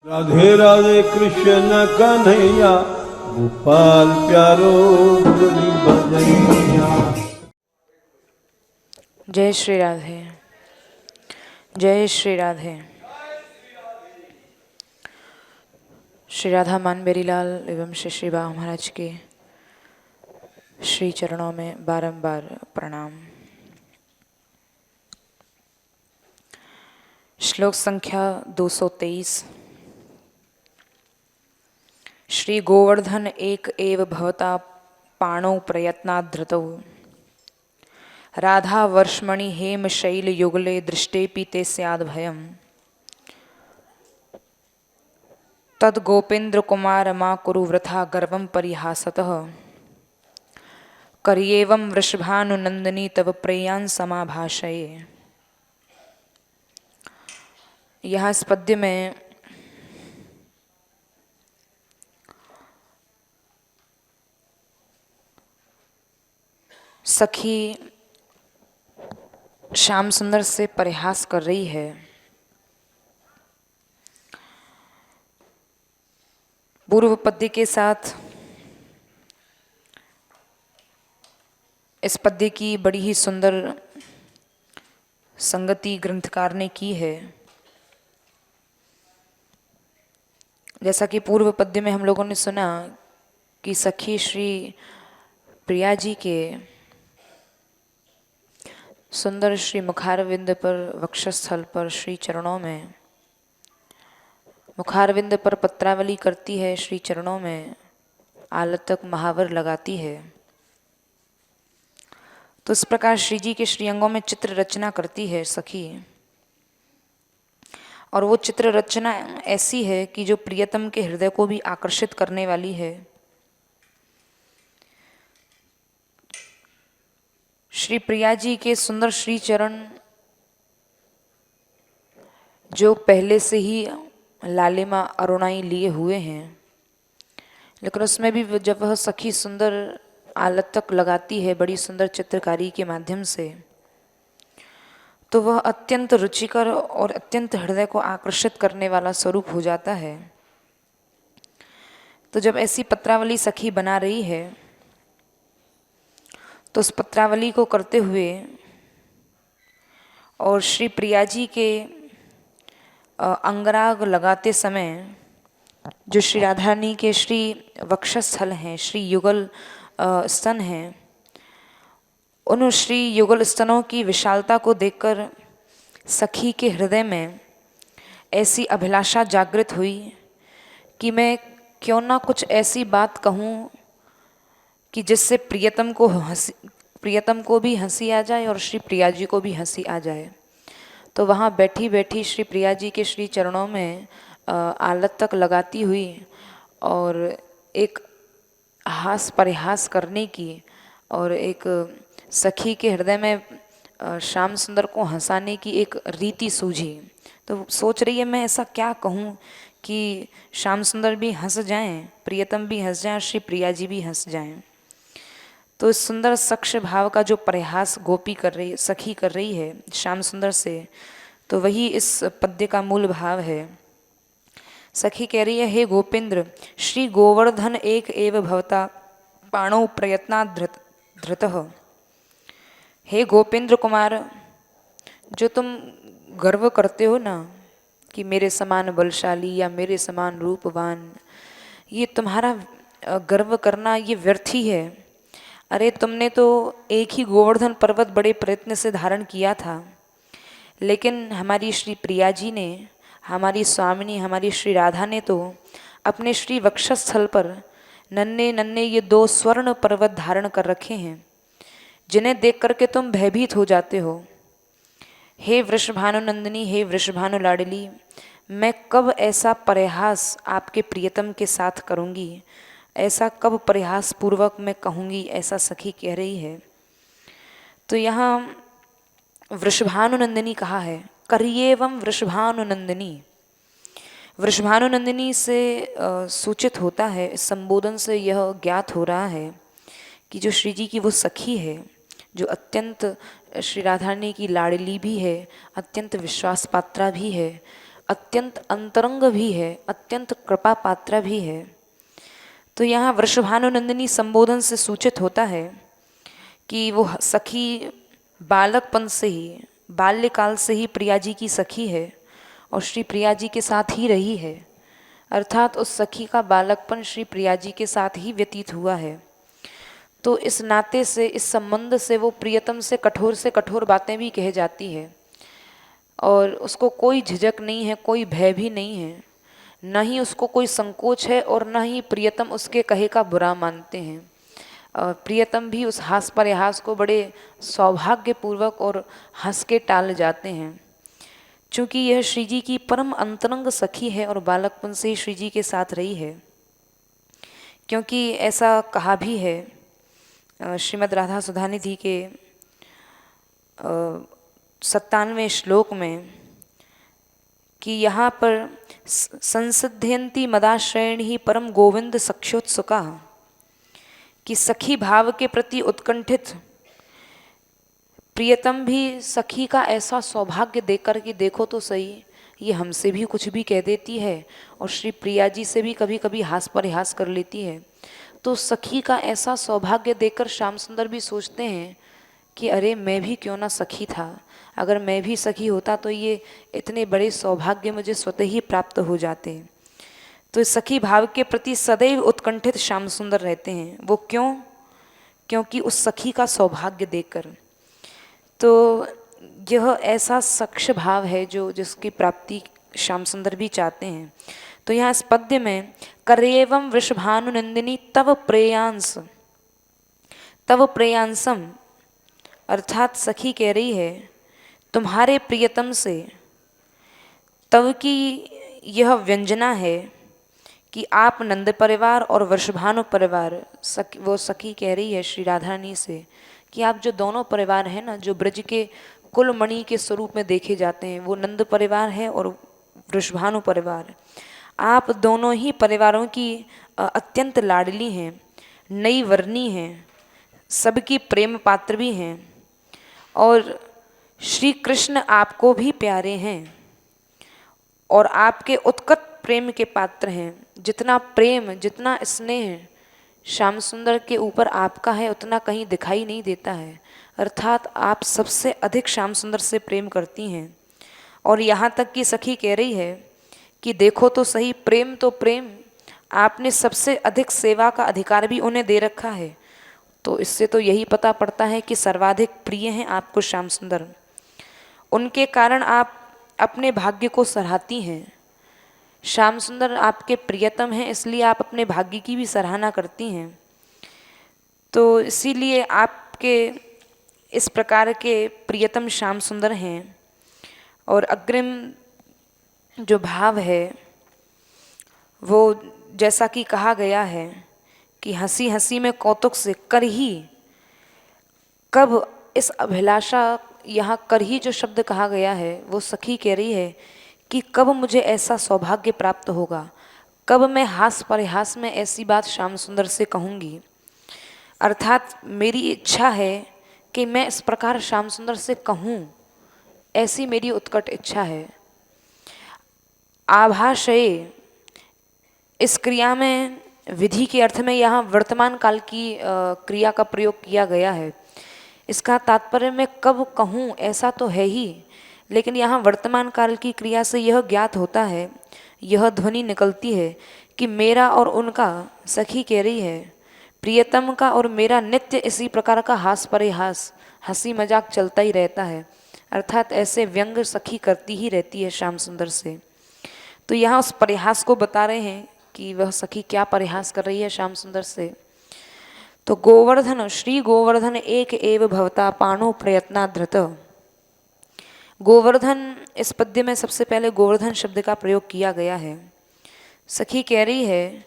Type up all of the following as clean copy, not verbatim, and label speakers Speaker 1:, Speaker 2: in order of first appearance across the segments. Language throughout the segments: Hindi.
Speaker 1: राधे राधे कृष्ण कन्हैया गोपाल प्यारो मुरली बजैया।
Speaker 2: जय श्री राधे, जय श्री राधे। श्री राधा मानबेरी लाल एवं श्री श्री बाबा महाराज के श्री चरणों में बारंबार प्रणाम। श्लोक संख्या 223। श्री गोवर्धन एक एव भवता पाणौ प्रयत्नाद् धृतौ राधा वर्ष्मणि हेम शैल युगले दृष्टेपि ते स्याद् भयम् तद गोपेन्द्र कुमार मा कुरु वृथा गर्वं परिहासतः कर्येवं वृषभानुनंदिनी तव प्रेयान् समाभाषये। यहाँ इस पद्य में सखी श्याम सुंदर से परिहास कर रही है। पूर्व पद्य के साथ इस पद्य की बड़ी ही सुंदर संगति ग्रंथकार ने की है। जैसा कि पूर्व पद्य में हम लोगों ने सुना कि सखी श्री प्रिया जी के सुंदर श्री मुखारविंद पर वक्षस्थल पर श्री चरणों में मुखारविंद पर पत्रावली करती है, श्री चरणों में आलतक महावर लगाती है। तो इस प्रकार श्री जी के श्रीअंगों में चित्र रचना करती है सखी, और वो चित्र रचना ऐसी है कि जो प्रियतम के हृदय को भी आकर्षित करने वाली है। श्री प्रिया जी के सुंदर श्री चरण जो पहले से ही लालिमा अरुणाई लिए हुए हैं, लेकिन उसमें भी जब वह सखी सुंदर आलत तक लगाती है बड़ी सुंदर चित्रकारी के माध्यम से, तो वह अत्यंत रुचिकर और अत्यंत हृदय को आकर्षित करने वाला स्वरूप हो जाता है। तो जब ऐसी पत्रावली सखी बना रही है तो उस पत्रावली को करते हुए और श्री प्रिया जी के अंगराग लगाते समय जो श्री राधा रानी के श्री वक्षस्थल हैं, श्री युगल स्तन हैं, उन श्री युगल स्तनों की विशालता को देखकर सखी के हृदय में ऐसी अभिलाषा जागृत हुई कि मैं क्यों ना कुछ ऐसी बात कहूँ कि जिससे प्रियतम को भी हंसी आ जाए और श्री प्रिया जी को भी हंसी आ जाए। तो वहाँ बैठी बैठी श्री प्रिया जी के श्री चरणों में आलत तक लगाती हुई और एक हास परिहास करने की और एक सखी के हृदय में श्याम सुंदर को हंसाने की एक रीति सूझी। तो सोच रही है मैं ऐसा क्या कहूँ कि श्याम सुंदर भी हंस जाएं, प्रियतम भी हंस जाएं, श्री प्रिया जी भी हंस जाएं। तो इस सुंदर सक्ष भाव का जो परिहास गोपी कर रही, सखी कर रही है श्याम सुंदर से, तो वही इस पद्य का मूल भाव है। सखी कह रही है, हे गोपेंद्र, श्री गोवर्धन एक एव भवता पाणौ प्रयत्नाद् धृतः। हे गोपेंद्र कुमार, जो तुम गर्व करते हो ना कि मेरे समान बलशाली या मेरे समान रूपवान, ये तुम्हारा गर्व करना ये व्यर्थ ही है। अरे तुमने तो एक ही गोवर्धन पर्वत बड़े प्रयत्न से धारण किया था, लेकिन हमारी श्री प्रिया जी ने, हमारी स्वामिनी हमारी श्री राधा ने तो अपने श्री वक्षस्थल पर नन्हे नन्हे ये 2 स्वर्ण पर्वत धारण कर रखे हैं, जिन्हें देख करके तुम भयभीत हो जाते हो। हे वृषभानु नंदिनी, हे वृषभानु लाडली, मैं कब ऐसा परिहास आपके प्रियतम के साथ करूँगी, ऐसा कब परिहास पूर्वक मैं कहूँगी, ऐसा सखी कह रही है। तो यहाँ वृषभानुनंदिनी कहा है, करिएवं वृषभानुनंदिनी। वृषभानुनंदिनी से सूचित होता है, इस संबोधन से यह ज्ञात हो रहा है कि जो श्री जी की वो सखी है, जो अत्यंत श्री राधा रानी की लाडली भी है, अत्यंत विश्वास पात्रा भी है, अत्यंत अंतरंग भी है, अत्यंत कृपा पात्र भी है। तो यहाँ वृषभानुनंदिनी संबोधन से सूचित होता है कि वो सखी बालकपन से ही, बाल्यकाल से ही प्रिया जी की सखी है और श्री प्रिया जी के साथ ही रही है, अर्थात उस सखी का बालकपन श्री प्रिया जी के साथ ही व्यतीत हुआ है। तो इस नाते से, इस संबंध से वो प्रियतम से कठोर बातें भी कह जाती है और उसको कोई झिझक नहीं है, कोई भय भी नहीं है, न ही उसको कोई संकोच है और न ही प्रियतम उसके कहे का बुरा मानते हैं। प्रियतम भी उस हास परिहास को बड़े सौभाग्यपूर्वक और हंस के टाल जाते हैं, क्योंकि यह श्री जी की परम अंतरंग सखी है और बालकपन से ही श्री जी के साथ रही है। क्योंकि ऐसा कहा भी है श्रीमद् राधा सुधानिधि के 97वें श्लोक में कि यहाँ पर संसिध्यंती मदाश्रयण ही परम गोविंद सख्योत्सुका, कि सखी भाव के प्रति उत्कंठित प्रियतम भी सखी का ऐसा सौभाग्य देकर कि देखो तो सही, ये हमसे भी कुछ भी कह देती है और श्री प्रिया जी से भी कभी कभी हास परिहास कर लेती है। तो सखी का ऐसा सौभाग्य देकर श्याम सुंदर भी सोचते हैं कि अरे मैं भी क्यों ना सखी था, अगर मैं भी सखी होता तो ये इतने बड़े सौभाग्य मुझे स्वतः ही प्राप्त हो जाते। तो इस सखी भाव के प्रति सदैव उत्कंठित श्याम सुंदर रहते हैं। वो क्यों? क्योंकि उस सखी का सौभाग्य देकर। तो यह ऐसा सक्ष भाव है जो जिसकी प्राप्ति श्याम सुंदर भी चाहते हैं। तो यहाँ इस पद्य में करेवम वृषभानुनंदिनी तव प्रेयांस, तव प्रेयांसम, अर्थात सखी कह रही है तुम्हारे प्रियतम से, तव की यह व्यंजना है कि आप नंद परिवार और वृषभानु परिवार, वो सखी कह रही है श्री राधा रानी से कि आप जो दोनों परिवार हैं ना, जो ब्रज के कुलमणि के स्वरूप में देखे जाते हैं, वो नंद परिवार है और वृषभानु परिवार, आप दोनों ही परिवारों की अत्यंत लाडली हैं, नई वर्णी हैं, सबकी प्रेम पात्र भी हैं और श्री कृष्ण आपको भी प्यारे हैं और आपके उत्कट प्रेम के पात्र हैं। जितना प्रेम, जितना स्नेह श्याम सुंदर के ऊपर आपका है उतना कहीं दिखाई नहीं देता है, अर्थात आप सबसे अधिक श्याम सुंदर से प्रेम करती हैं। और यहाँ तक कि सखी कह रही है कि देखो तो सही, प्रेम तो प्रेम, आपने सबसे अधिक सेवा का अधिकार भी उन्हें दे रखा है। तो इससे तो यही पता पड़ता है कि सर्वाधिक प्रिय हैं आपको श्याम सुंदर, उनके कारण आप अपने भाग्य को सराहती हैं। श्याम सुंदर आपके प्रियतम हैं, इसलिए आप अपने भाग्य की भी सराहना करती हैं। तो इसीलिए आपके इस प्रकार के प्रियतम श्याम सुंदर हैं। और अग्रिम जो भाव है वो जैसा कि कहा गया है कि हंसी हंसी में कौतुक से कर ही, कब इस अभिलाषा, यहाँ कर ही जो शब्द कहा गया है वो सखी कह रही है कि कब मुझे ऐसा सौभाग्य प्राप्त होगा, कब मैं हास परिहास में ऐसी बात श्याम सुंदर से कहूँगी। अर्थात मेरी इच्छा है कि मैं इस प्रकार श्याम सुंदर से कहूँ, ऐसी मेरी उत्कट इच्छा है। आभाषये, इस क्रिया में विधि के अर्थ में यहाँ वर्तमान काल की क्रिया का प्रयोग किया गया है। इसका तात्पर्य मैं कब कहूँ ऐसा तो है ही, लेकिन यहाँ वर्तमान काल की क्रिया से यह ज्ञात होता है, यह ध्वनि निकलती है कि मेरा और उनका, सखी कह रही है, प्रियतम का और मेरा नित्य इसी प्रकार का हास परिहास, हंसी मजाक चलता ही रहता है। अर्थात ऐसे व्यंग सखी करती ही रहती है श्याम सुंदर से। तो यहाँ उस परिहास को बता रहे हैं कि वह सखी क्या परिहास कर रही है श्याम सुंदर से। तो गोवर्धन, श्री गोवर्धन एक एव भवता पाणो प्रयत्नाधृत। गोवर्धन, इस पद्य में सबसे पहले गोवर्धन शब्द का प्रयोग किया गया है। सखी कह रही है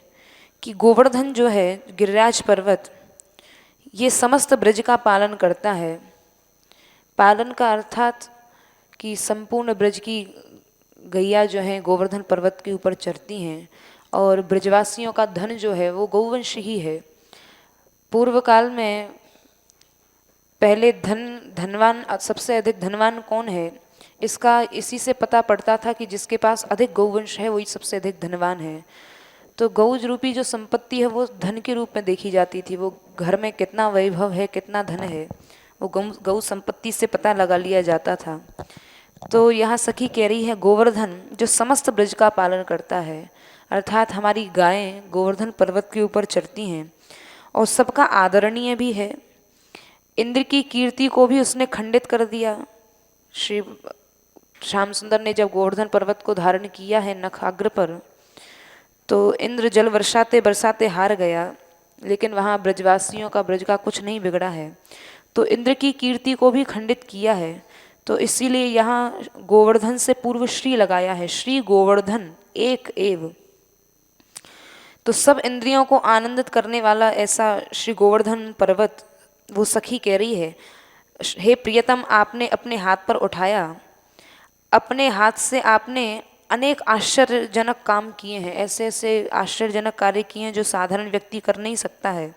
Speaker 2: कि गोवर्धन जो है, गिरिराज पर्वत, ये समस्त ब्रज का पालन करता है। पालन का अर्थात कि संपूर्ण ब्रज की गैया जो है गोवर्धन पर्वत के ऊपर चढ़ती हैं और ब्रजवासियों का धन जो है वो गौवंश ही है। पूर्व काल में पहले धनवान, सबसे अधिक धनवान कौन है, इसका इसी से पता पड़ता था कि जिसके पास अधिक गौवंश है वही सबसे अधिक धनवान है। तो गौज रूपी जो संपत्ति है वो धन के रूप में देखी जाती थी। वो घर में कितना वैभव है, कितना धन है, वो गौ संपत्ति से पता लगा लिया जाता था। तो यहाँ सखी कह रही है गोवर्धन जो समस्त ब्रज का पालन करता है, अर्थात हमारी गायें गोवर्धन पर्वत के ऊपर चढ़ती हैं और सबका आदरणीय भी है। इंद्र की कीर्ति को भी उसने खंडित कर दिया। श्री श्याम सुंदर ने जब गोवर्धन पर्वत को धारण किया है नखाग्र पर, तो इंद्र जल बरसाते बरसाते हार गया, लेकिन वहाँ ब्रजवासियों का, ब्रज का कुछ नहीं बिगड़ा है। तो इंद्र की कीर्ति को भी खंडित किया है। तो इसीलिए यहाँ गोवर्धन से पूर्व श्री लगाया है, श्री गोवर्धन एक एव। तो सब इंद्रियों को आनंदित करने वाला ऐसा श्री गोवर्धन पर्वत, वो सखी कह रही है हे प्रियतम, आपने अपने हाथ पर उठाया, अपने हाथ से आपने अनेक आश्चर्यजनक काम किए हैं, ऐसे ऐसे आश्चर्यजनक कार्य किए हैं जो साधारण व्यक्ति कर नहीं सकता है।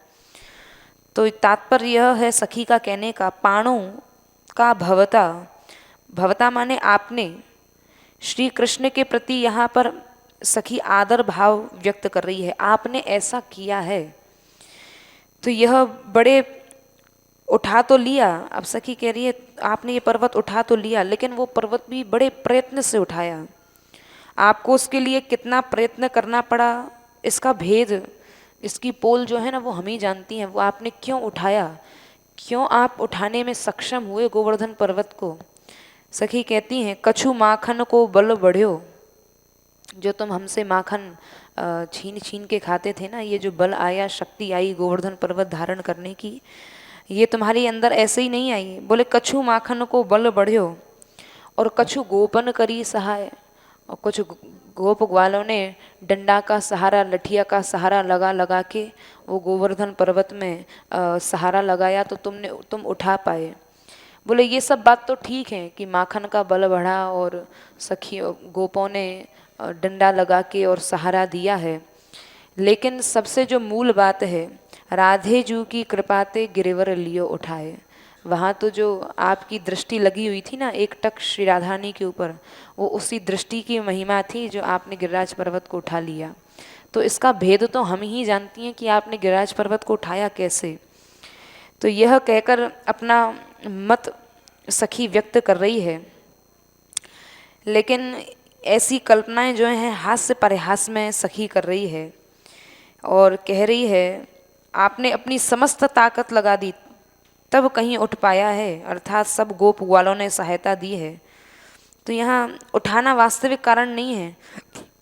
Speaker 2: तो तात्पर्य यह है सखी का कहने का, पाणो का भवता, भवता माने आपने, श्री कृष्ण के प्रति यहाँ पर सखी आदर भाव व्यक्त कर रही है, आपने ऐसा किया है। तो यह बड़े उठा तो लिया, अब सखी कह रही है आपने ये पर्वत उठा तो लिया, लेकिन वो पर्वत भी बड़े प्रयत्न से उठाया। आपको उसके लिए कितना प्रयत्न करना पड़ा, इसका भेद, इसकी पोल जो है ना वो हम ही जानती हैं। वो आपने क्यों उठाया, क्यों आप उठाने में सक्षम हुए गोवर्धन पर्वत को। सखी कहती हैं कछु माखन को बल बढ़्यो, जो तुम हमसे माखन छीन छीन के खाते थे ना, ये जो बल आया, शक्ति आई गोवर्धन पर्वत धारण करने की, ये तुम्हारे अंदर ऐसे ही नहीं आई। बोले कछु माखन को बल बढ़्यो और कछु गोपन करी सहाय, और कुछ गोप ग्वालों ने डंडा का सहारा, लठिया का सहारा लगा लगा के वो गोवर्धन पर्वत में सहारा लगाया, तो तुम उठा पाए। बोले ये सब बात तो ठीक है कि माखन का बल बढ़ा और सखी गोपों ने डंडा लगा के और सहारा दिया है, लेकिन सबसे जो मूल बात है, राधे जू की कृपाते गिरिवर लियो उठाए। वहाँ तो जो आपकी दृष्टि लगी हुई थी ना एक टक श्री राधानी के ऊपर, वो उसी दृष्टि की महिमा थी जो आपने गिरिराज पर्वत को उठा लिया। तो इसका भेद तो हम ही जानती हैं कि आपने गिरिराज पर्वत को उठाया कैसे। तो यह कहकर अपना मत सखी व्यक्त कर रही है, लेकिन ऐसी कल्पनाएं जो हैं हास्य परिहास में सखी कर रही है और कह रही है आपने अपनी समस्त ताकत लगा दी तब कहीं उठ पाया है, अर्थात सब गोप ग्वालों ने सहायता दी है। तो यहाँ उठाना वास्तविक कारण नहीं है,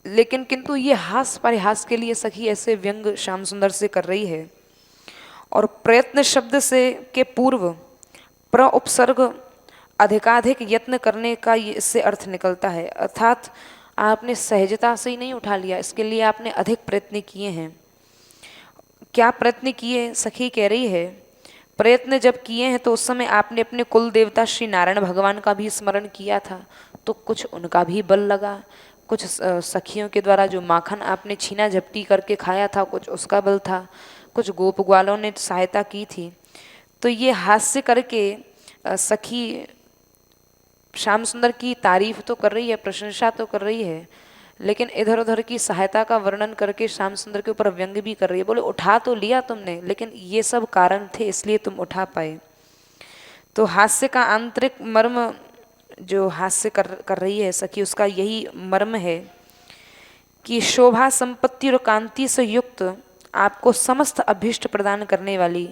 Speaker 2: लेकिन किंतु ये हास्य परिहास के लिए सखी ऐसे व्यंग श्याम सुंदर से कर रही है। और प्रयत्न शब्द से के पूर्व प्र उपसर्ग अधिकाधिक यत्न करने का ये इससे अर्थ निकलता है, अर्थात आपने सहजता से ही नहीं उठा लिया, इसके लिए आपने अधिक प्रयत्न किए हैं। क्या प्रयत्न किए, सखी कह रही है प्रयत्न जब किए हैं तो उस समय आपने अपने कुल देवता श्री नारायण भगवान का भी स्मरण किया था, तो कुछ उनका भी बल लगा, कुछ सखियों के द्वारा जो माखन आपने छीना झपटी करके खाया था कुछ उसका बल था, कुछ गोप ग्वालों ने सहायता की थी। तो ये हास्य करके सखी श्याम सुंदर की तारीफ तो कर रही है, प्रशंसा तो कर रही है, लेकिन इधर उधर की सहायता का वर्णन करके श्याम सुंदर के ऊपर व्यंग भी कर रही है। बोले उठा तो लिया तुमने, लेकिन ये सब कारण थे इसलिए तुम उठा पाए। तो हास्य का आंतरिक मर्म जो हास्य कर रही है सखी, उसका यही मर्म है कि शोभा संपत्ति और कांति से युक्त आपको समस्त अभीष्ट प्रदान करने वाली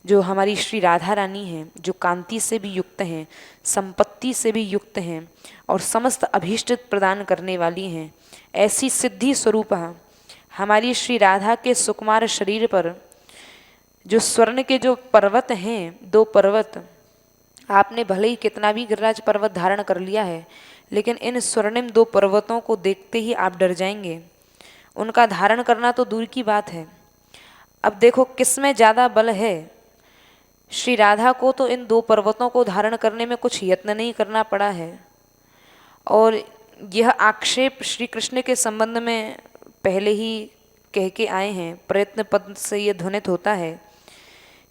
Speaker 2: जो हमारी श्री राधा रानी हैं, जो कांति से भी युक्त हैं, संपत्ति से भी युक्त हैं और समस्त अभीष्ट प्रदान करने वाली हैं, ऐसी सिद्धि स्वरूप हमारी श्री राधा के सुकुमार शरीर पर जो स्वर्ण के जो पर्वत हैं, दो पर्वत, आपने भले ही कितना भी गिरिराज पर्वत धारण कर लिया है, लेकिन इन स्वर्णिम दो पर्वतों को देखते ही आप डर जाएंगे। उनका धारण करना तो दूर की बात है। अब देखो किसमें ज़्यादा बल है। श्री राधा को तो इन दो पर्वतों को धारण करने में कुछ यत्न नहीं करना पड़ा है, और यह आक्षेप श्री कृष्ण के संबंध में पहले ही कह के आए हैं, प्रयत्न पद से ये ध्वनित होता है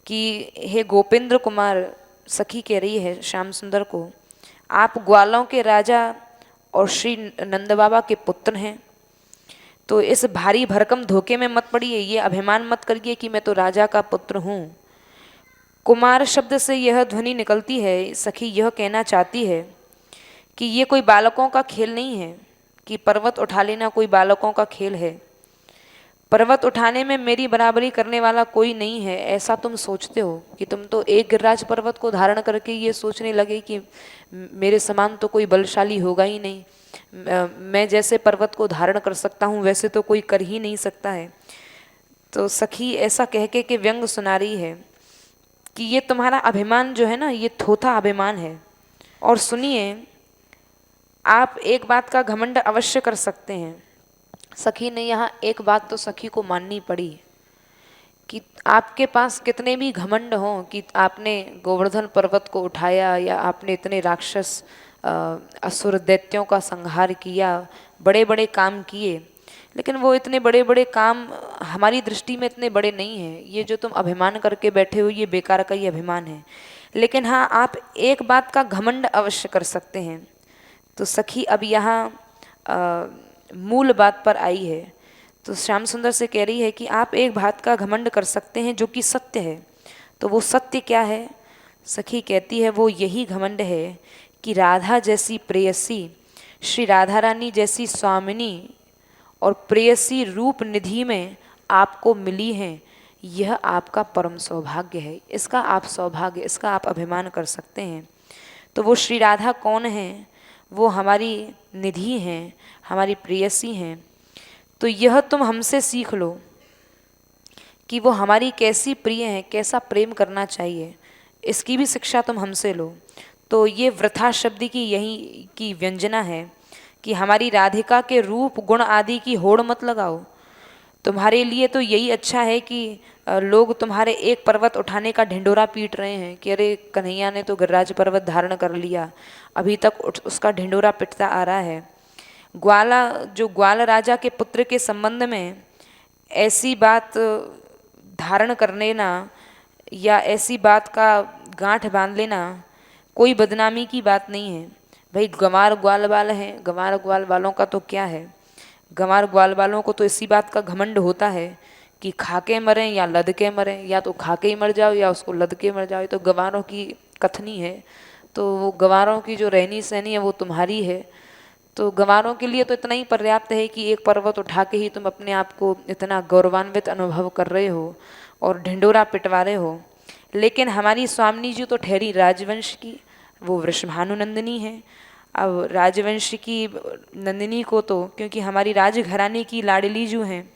Speaker 2: कि हे गोपेंद्र कुमार, सखी कह रही है श्याम सुंदर को, आप ग्वालों के राजा और श्री नंद बाबा के पुत्र हैं, तो इस भारी भरकम धोखे में मत पड़िए, ये अभिमान मत करिए कि मैं तो राजा का पुत्र हूँ। कुमार शब्द से यह ध्वनि निकलती है, सखी यह कहना चाहती है कि ये कोई बालकों का खेल नहीं है, कि पर्वत उठा लेना कोई बालकों का खेल है। पर्वत उठाने में मेरी बराबरी करने वाला कोई नहीं है, ऐसा तुम सोचते हो कि तुम तो एक गिरिराज पर्वत को धारण करके ये सोचने लगे कि मेरे समान तो कोई बलशाली होगा ही नहीं, मैं जैसे पर्वत को धारण कर सकता हूँ वैसे तो कोई कर ही नहीं सकता है। तो सखी ऐसा कह के व्यंग सुना रही है कि ये तुम्हारा अभिमान जो है ना, ये थोथा अभिमान है। और सुनिए, आप एक बात का घमंड अवश्य कर सकते हैं। सखी ने यहाँ एक बात तो सखी को माननी पड़ी कि आपके पास कितने भी घमंड हों कि आपने गोवर्धन पर्वत को उठाया या आपने इतने राक्षस असुर दैत्यों का संहार किया, बड़े बड़े काम किए, लेकिन वो इतने बड़े बड़े काम हमारी दृष्टि में इतने बड़े नहीं हैं। ये जो तुम अभिमान करके बैठे हो ये बेकार का ही अभिमान है। लेकिन हाँ, आप एक बात का घमंड अवश्य कर सकते हैं। तो सखी अब यहाँ मूल बात पर आई है। तो श्याम सुंदर से कह रही है कि आप एक बात का घमंड कर सकते हैं जो कि सत्य है। तो वो सत्य क्या है? सखी कहती है वो यही घमंड है कि राधा जैसी प्रेयसी, श्री राधा रानी जैसी स्वामिनी और प्रेयसी रूप निधि में आपको मिली हैं, यह आपका परम सौभाग्य है। इसका आप सौभाग्य, इसका आप अभिमान कर सकते हैं। तो वो श्री राधा कौन है? वो हमारी निधि हैं, हमारी प्रेयसी हैं। तो यह तुम हमसे सीख लो कि वो हमारी कैसी प्रिय हैं, कैसा प्रेम करना चाहिए, इसकी भी शिक्षा तुम हमसे लो। तो ये वृथा शब्द की यही की व्यंजना है कि हमारी राधिका के रूप गुण आदि की होड़ मत लगाओ। तुम्हारे लिए तो यही अच्छा है कि लोग तुम्हारे एक पर्वत उठाने का ढिंडोरा पीट रहे हैं कि अरे कन्हैया ने तो गिरिराज पर्वत धारण कर लिया, अभी तक उसका ढिंडोरा पिटता आ रहा है। ग्वाल राजा के पुत्र के संबंध में ऐसी बात धारण कर लेना या ऐसी बात का गांठ बांध लेना कोई बदनामी की बात नहीं है। भाई गंवार ग्वाल वाल हैं, गंवार ग्वाल वालों का तो क्या है, गंवार ग्वाल वालों को तो इसी बात का घमंड होता है कि खा के मरें या लद के मरें, या तो खा के ही मर जाओ या उसको लद के मर जाओ। तो गंवारों की कथनी है, तो वो गंवारों की जो रहनी सहनी है वो तुम्हारी है। तो गंवारों के लिए तो इतना ही पर्याप्त है कि एक पर्वत उठा के ही तुम अपने आप को इतना गौरवान्वित अनुभव कर रहे हो और ढिंडोरा पिटवा रहे हो। लेकिन हमारी स्वामिनी जी तो ठहरी राजवंश की, वो वृषभानुनंदिनी है। अब राजवंश की नंदिनी को तो, क्योंकि हमारी राजघराने की लाडली जो हैं,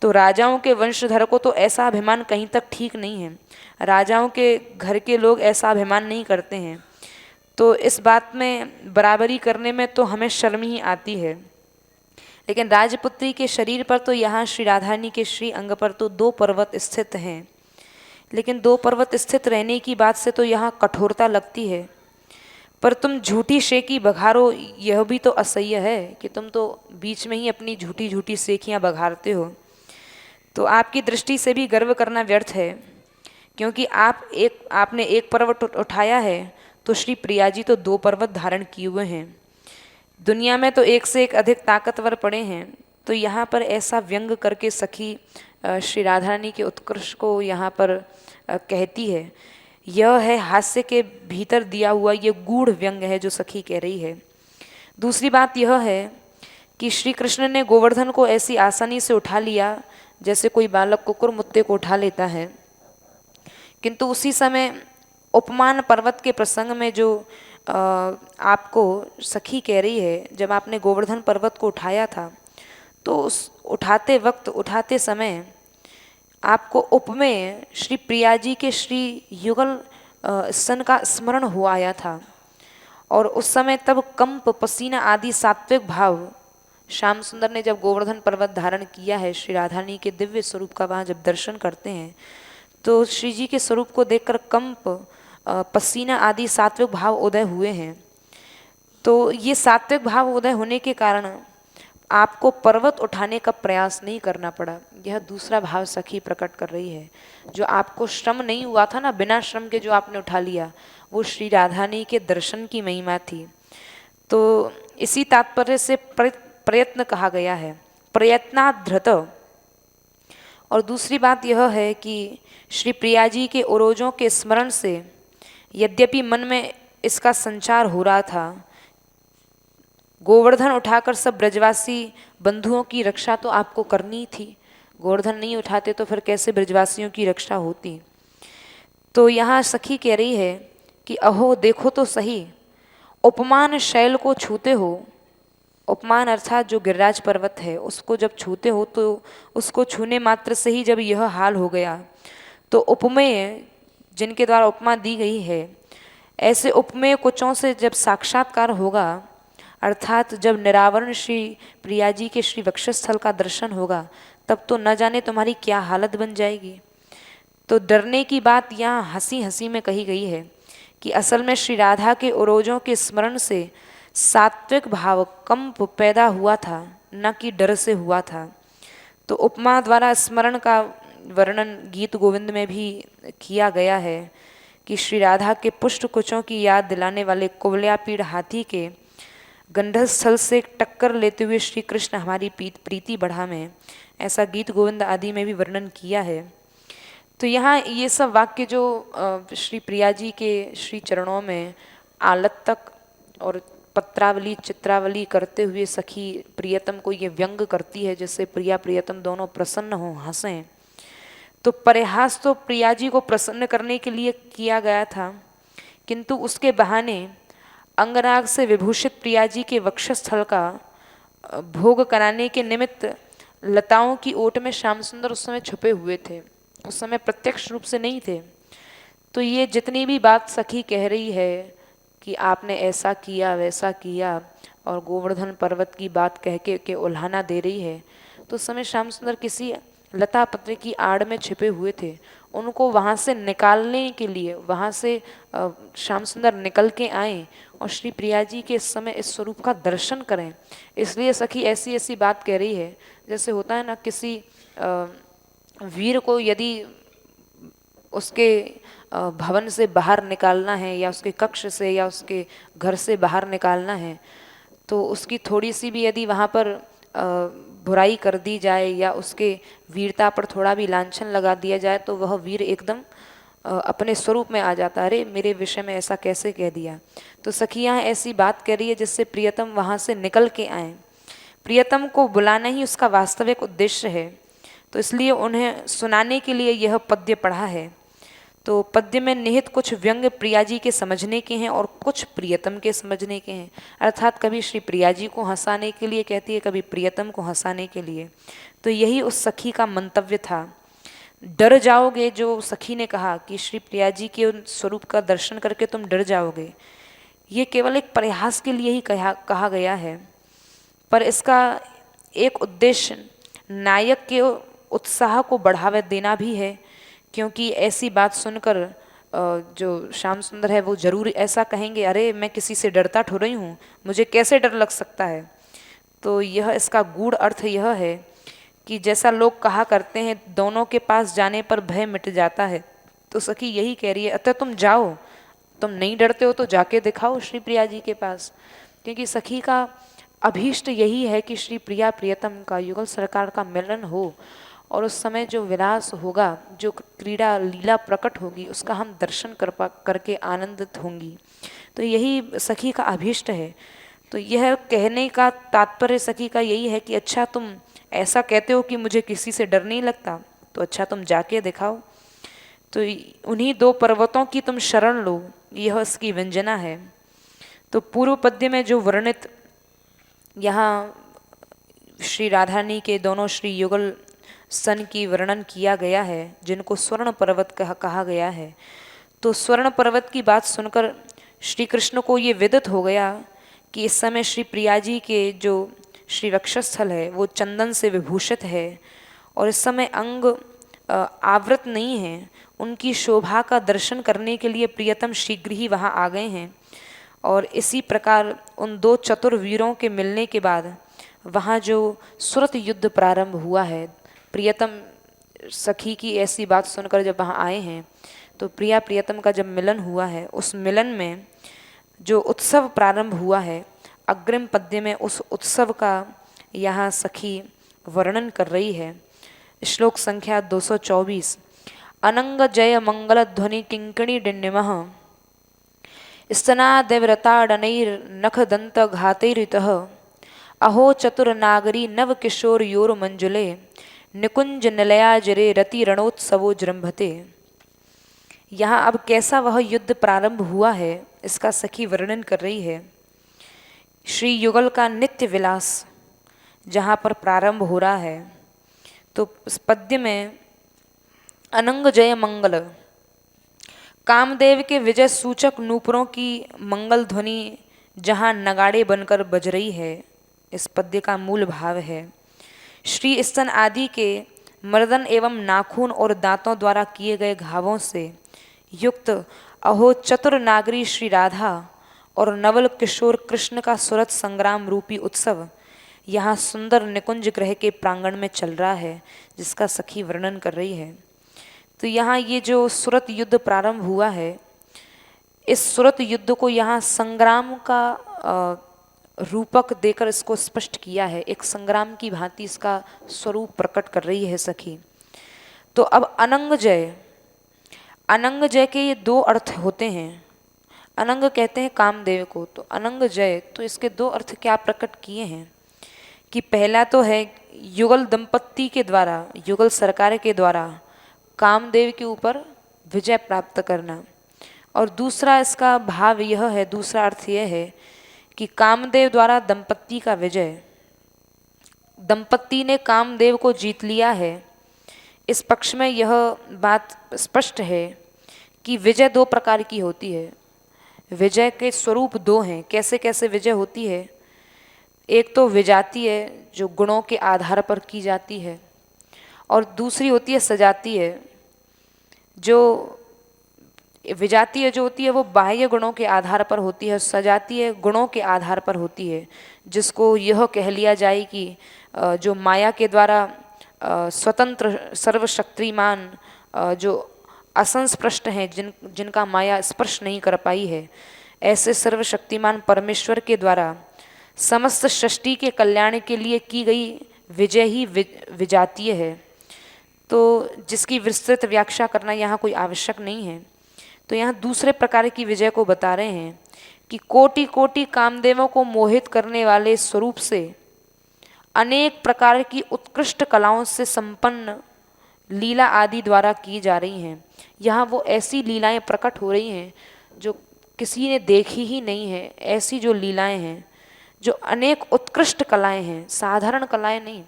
Speaker 2: तो राजाओं के वंशधर को तो ऐसा अभिमान कहीं तक ठीक नहीं है। राजाओं के घर के लोग ऐसा अभिमान नहीं करते हैं। तो इस बात में बराबरी करने में तो हमें शर्म ही आती है। लेकिन राजपुत्री के शरीर पर तो यहाँ श्री राधारानी के श्री अंग पर तो 2 पर्वत स्थित हैं, लेकिन 2 पर्वत स्थित रहने की बात से तो यहाँ कठोरता लगती है। पर तुम झूठी शेखी बघारो, यह भी तो असह्य है कि तुम तो बीच में ही अपनी झूठी झूठी सेखियाँ बघारते हो। तो आपकी दृष्टि से भी गर्व करना व्यर्थ है, क्योंकि आपने एक पर्वत उठाया है तो श्री प्रिया जी तो 2 पर्वत धारण किए हुए हैं। दुनिया में तो एक से एक अधिक ताकतवर पड़े हैं। तो यहाँ पर ऐसा व्यंग करके सखी श्री राधारानी के उत्कर्ष को यहाँ पर कहती है। यह है हास्य के भीतर दिया हुआ ये गूढ़ व्यंग है जो सखी कह रही है। दूसरी बात यह है कि श्री कृष्ण ने गोवर्धन को ऐसी आसानी से उठा लिया जैसे कोई बालक कुकुर मुत्ते को उठा लेता है। किंतु उसी समय उपमान पर्वत के प्रसंग में जो आपको सखी कह रही है, जब आपने गोवर्धन पर्वत को उठाया था तो उस उठाते वक्त, उठाते समय आपको उपमेय श्री प्रिया जी के श्री युगल स्तन का स्मरण हो आया था। और उस समय तब कंप, पसीना आदि सात्विक भाव, श्याम सुंदर ने जब गोवर्धन पर्वत धारण किया है, श्री राधारानी के दिव्य स्वरूप का वहाँ जब दर्शन करते हैं तो श्री जी के स्वरूप को देखकर कंप, पसीना आदि सात्विक भाव उदय हुए हैं। तो ये सात्विक भाव उदय होने के कारण आपको पर्वत उठाने का प्रयास नहीं करना पड़ा। यह दूसरा भाव सखी प्रकट कर रही है। जो आपको श्रम नहीं हुआ था ना, बिना श्रम के जो आपने उठा लिया, वो श्री राधानी के दर्शन की महिमा थी। तो इसी तात्पर्य से प्रयत्न कहा गया है, प्रयत्नाधृत। और दूसरी बात यह है कि श्री प्रिया जी के ओरोजों के स्मरण से यद्यपि मन में इसका संचार हो रहा था, गोवर्धन उठाकर सब ब्रजवासी बंधुओं की रक्षा तो आपको करनी थी, गोवर्धन नहीं उठाते तो फिर कैसे ब्रजवासियों की रक्षा होती। तो यहाँ सखी कह रही है कि अहो देखो तो सही, उपमान शैल को छूते हो, उपमान अर्थात जो गिरिराज पर्वत है उसको जब छूते हो तो उसको छूने मात्र से ही जब यह हाल हो गया, तो उपमेय जिनके द्वारा उपमा दी गई है, ऐसे उपमेय कुचों से जब साक्षात्कार होगा, अर्थात जब निरावरण श्री प्रिया जी के श्री वक्षस्थल का दर्शन होगा, तब तो न जाने तुम्हारी क्या हालत बन जाएगी। तो डरने की बात यहाँ हंसी हंसी में कही गई है कि असल में श्री राधा के ओरोजों के स्मरण से सात्विक भाव कंप पैदा हुआ था, न कि डर से हुआ था। तो उपमा द्वारा स्मरण का वर्णन गीत गोविंद में भी किया गया है कि श्री राधा के पुष्ट कुचों की याद दिलाने वाले कुवलयापीड़ हाथी के गंधस्थल से टक्कर लेते हुए श्री कृष्ण हमारी प्रीति बढ़ा में, ऐसा गीत गोविंद आदि में भी वर्णन किया है। तो यहाँ ये सब वाक्य जो श्री प्रिया जी के श्री चरणों में आलत्तक और पत्रावली चित्रावली करते हुए सखी प्रियतम को ये व्यंग करती है, जिससे प्रिया प्रियतम दोनों प्रसन्न हों, हंसें। तो परिहास तो प्रिया जी को प्रसन्न करने के लिए किया गया था, किंतु उसके बहाने अंगराग से विभूषित प्रिया जी के वक्षस्थल का भोग कराने के निमित्त लताओं की ओट में श्याम सुंदर उस समय छुपे हुए थे, उस समय प्रत्यक्ष रूप से नहीं थे। तो ये जितनी भी बात सखी कह रही है कि आपने ऐसा किया वैसा किया और गोवर्धन पर्वत की बात कह के उल्हाना दे रही है, तो उस समय श्याम सुंदर किसी लता पत्र की आड़ में छिपे हुए थे। उनको वहाँ से निकालने के लिए, वहाँ से श्याम सुंदर निकल के आए और श्री प्रिया जी के इस समय इस स्वरूप का दर्शन करें, इसलिए सखी ऐसी ऐसी बात कह रही है। जैसे होता है ना, किसी वीर को यदि उसके भवन से बाहर निकालना है या उसके कक्ष से या उसके घर से बाहर निकालना है, तो उसकी थोड़ी सी भी यदि वहाँ पर बुराई कर दी जाए या उसके वीरता पर थोड़ा भी लांछन लगा दिया जाए, तो वह वीर एकदम अपने स्वरूप में आ जाता है, अरे मेरे विषय में ऐसा कैसे कह दिया। तो सखियाँ ऐसी बात कह रही है जिससे प्रियतम वहाँ से निकल के आए। प्रियतम को बुलाना ही उसका वास्तविक उद्देश्य है, तो इसलिए उन्हें सुनाने के लिए यह पद्य पढ़ा है। तो पद्य में निहित कुछ व्यंग प्रिया जी के समझने के हैं और कुछ प्रियतम के समझने के हैं, अर्थात कभी श्री प्रिया जी को हंसाने के लिए कहती है, कभी प्रियतम को हंसाने के लिए। तो यही उस सखी का मंतव्य था। डर जाओगे, जो सखी ने कहा कि श्री प्रिया जी के उन स्वरूप का दर्शन करके तुम डर जाओगे, ये केवल एक प्रयास के लिए ही कहा गया है, पर इसका एक उद्देश्य नायक के उत्साह को बढ़ावा देना भी है, क्योंकि ऐसी बात सुनकर जो श्याम सुंदर है वो जरूर ऐसा कहेंगे, अरे मैं किसी से डरता ठो रही हूँ, मुझे कैसे डर लग सकता है। तो यह इसका गूढ़ अर्थ यह है कि जैसा लोग कहा करते हैं दोनों के पास जाने पर भय मिट जाता है, तो सखी यही कह रही है, अतः तुम जाओ, तुम नहीं डरते हो तो जाके दिखाओ श्री प्रिया जी के पास। क्योंकि सखी का अभीष्ट यही है कि श्री प्रिया प्रियतम का युगल सरकार का मिलन हो और उस समय जो विलास होगा, जो क्रीड़ा लीला प्रकट होगी, उसका हम दर्शन करके आनंदित होंगी। तो यही सखी का अभीष्ट है। तो यह कहने का तात्पर्य सखी का यही है कि अच्छा तुम ऐसा कहते हो कि मुझे किसी से डर नहीं लगता, तो अच्छा तुम जाके दिखाओ। तो उन्हीं दो पर्वतों की तुम शरण लो, यह इसकी व्यंजना है। तो पूर्व पद्य में जो वर्णित यहाँ श्री राधानी के दोनों श्री युगल सन की वर्णन किया गया है, जिनको स्वर्ण पर्वत कहा गया है, तो स्वर्ण पर्वत की बात सुनकर श्री कृष्ण को ये विदित हो गया कि इस समय श्री प्रिया जी के जो श्री वक्षस्थल है वो चंदन से विभूषित है और इस समय अंग आवृत नहीं है। उनकी शोभा का दर्शन करने के लिए प्रियतम शीघ्र ही वहाँ आ गए हैं। और इसी प्रकार उन दो चतुर वीरों के मिलने के बाद वहाँ जो सुरत युद्ध प्रारंभ हुआ है, प्रियतम सखी की ऐसी बात सुनकर जब वहाँ आए हैं तो प्रिया प्रियतम का जब मिलन हुआ है, उस मिलन में जो उत्सव प्रारंभ हुआ है, अग्रिम पद्य में उस उत्सव का यहाँ सखी वर्णन कर रही है। श्लोक संख्या 224। अनंग जय मंगल ध्वनि किंकणी डिण्डिमः स्तनादिव्रताडनैर्नख दंत घातैरितः अहो चतुर्नागरी नव किशोर योर मंजुले निकुंज निलयाजरे रति रणोत्सवो जृंभते। यहाँ अब कैसा वह युद्ध प्रारंभ हुआ है इसका सखी वर्णन कर रही है। श्री युगल का नित्य विलास जहाँ पर प्रारंभ हो रहा है, तो इस पद्य में अनंग जय मंगल, कामदेव के विजय सूचक नूपुरों की मंगल ध्वनि जहाँ नगाड़े बनकर बज रही है, इस पद्य का मूल भाव है। श्री स्तन आदि के मर्दन एवं नाखून और दांतों द्वारा किए गए घावों से युक्त अहो चतुर नागरी श्री राधा और नवल किशोर कृष्ण का सुरत संग्राम रूपी उत्सव यहाँ सुंदर निकुंज ग्रह के प्रांगण में चल रहा है, जिसका सखी वर्णन कर रही है। तो यहाँ ये जो सुरत युद्ध प्रारंभ हुआ है, इस सुरत युद्ध को यहाँ संग्राम का रूपक देकर इसको स्पष्ट किया है। एक संग्राम की भांति इसका स्वरूप प्रकट कर रही है सखी। तो अब अनंग जय, अनंग जय के ये दो अर्थ होते हैं। अनंग कहते हैं कामदेव को, तो अनंग जय, तो इसके दो अर्थ क्या प्रकट किए हैं कि पहला तो है युगल दंपत्ति के द्वारा, युगल सरकार के द्वारा कामदेव के ऊपर विजय प्राप्त करना, और दूसरा इसका भाव यह है, दूसरा अर्थ यह है कि कामदेव द्वारा दंपत्ति का विजय, दंपत्ति ने कामदेव को जीत लिया है। इस पक्ष में यह बात स्पष्ट है कि विजय दो प्रकार की होती है। विजय के स्वरूप दो हैं। कैसे कैसे विजय होती है? एक तो विजातीय है जो गुणों के आधार पर की जाती है, और दूसरी होती है सजातीय। जो विजातीय जो होती है वो बाह्य गुणों के आधार पर होती है, सजातीय गुणों के आधार पर होती है, जिसको यह कह लिया जाए कि जो माया के द्वारा स्वतंत्र सर्वशक्तिमान जो असंस्पृष्ट हैं, जिनका माया स्पर्श नहीं कर पाई है, ऐसे सर्वशक्तिमान परमेश्वर के द्वारा समस्त सृष्टि के कल्याण के लिए की गई विजय ही विजातीय है। तो जिसकी विस्तृत व्याख्या करना यहाँ कोई आवश्यक नहीं है। तो यहाँ दूसरे प्रकार की विजय को बता रहे हैं कि कोटि कोटि कामदेवों को मोहित करने वाले स्वरूप से अनेक प्रकार की उत्कृष्ट कलाओं से संपन्न लीला आदि द्वारा की जा रही हैं। यहाँ वो ऐसी लीलाएं प्रकट हो रही हैं जो किसी ने देखी ही नहीं है। ऐसी जो लीलाएं हैं, जो अनेक उत्कृष्ट कलाएं हैं, साधारण कलाएं नहीं।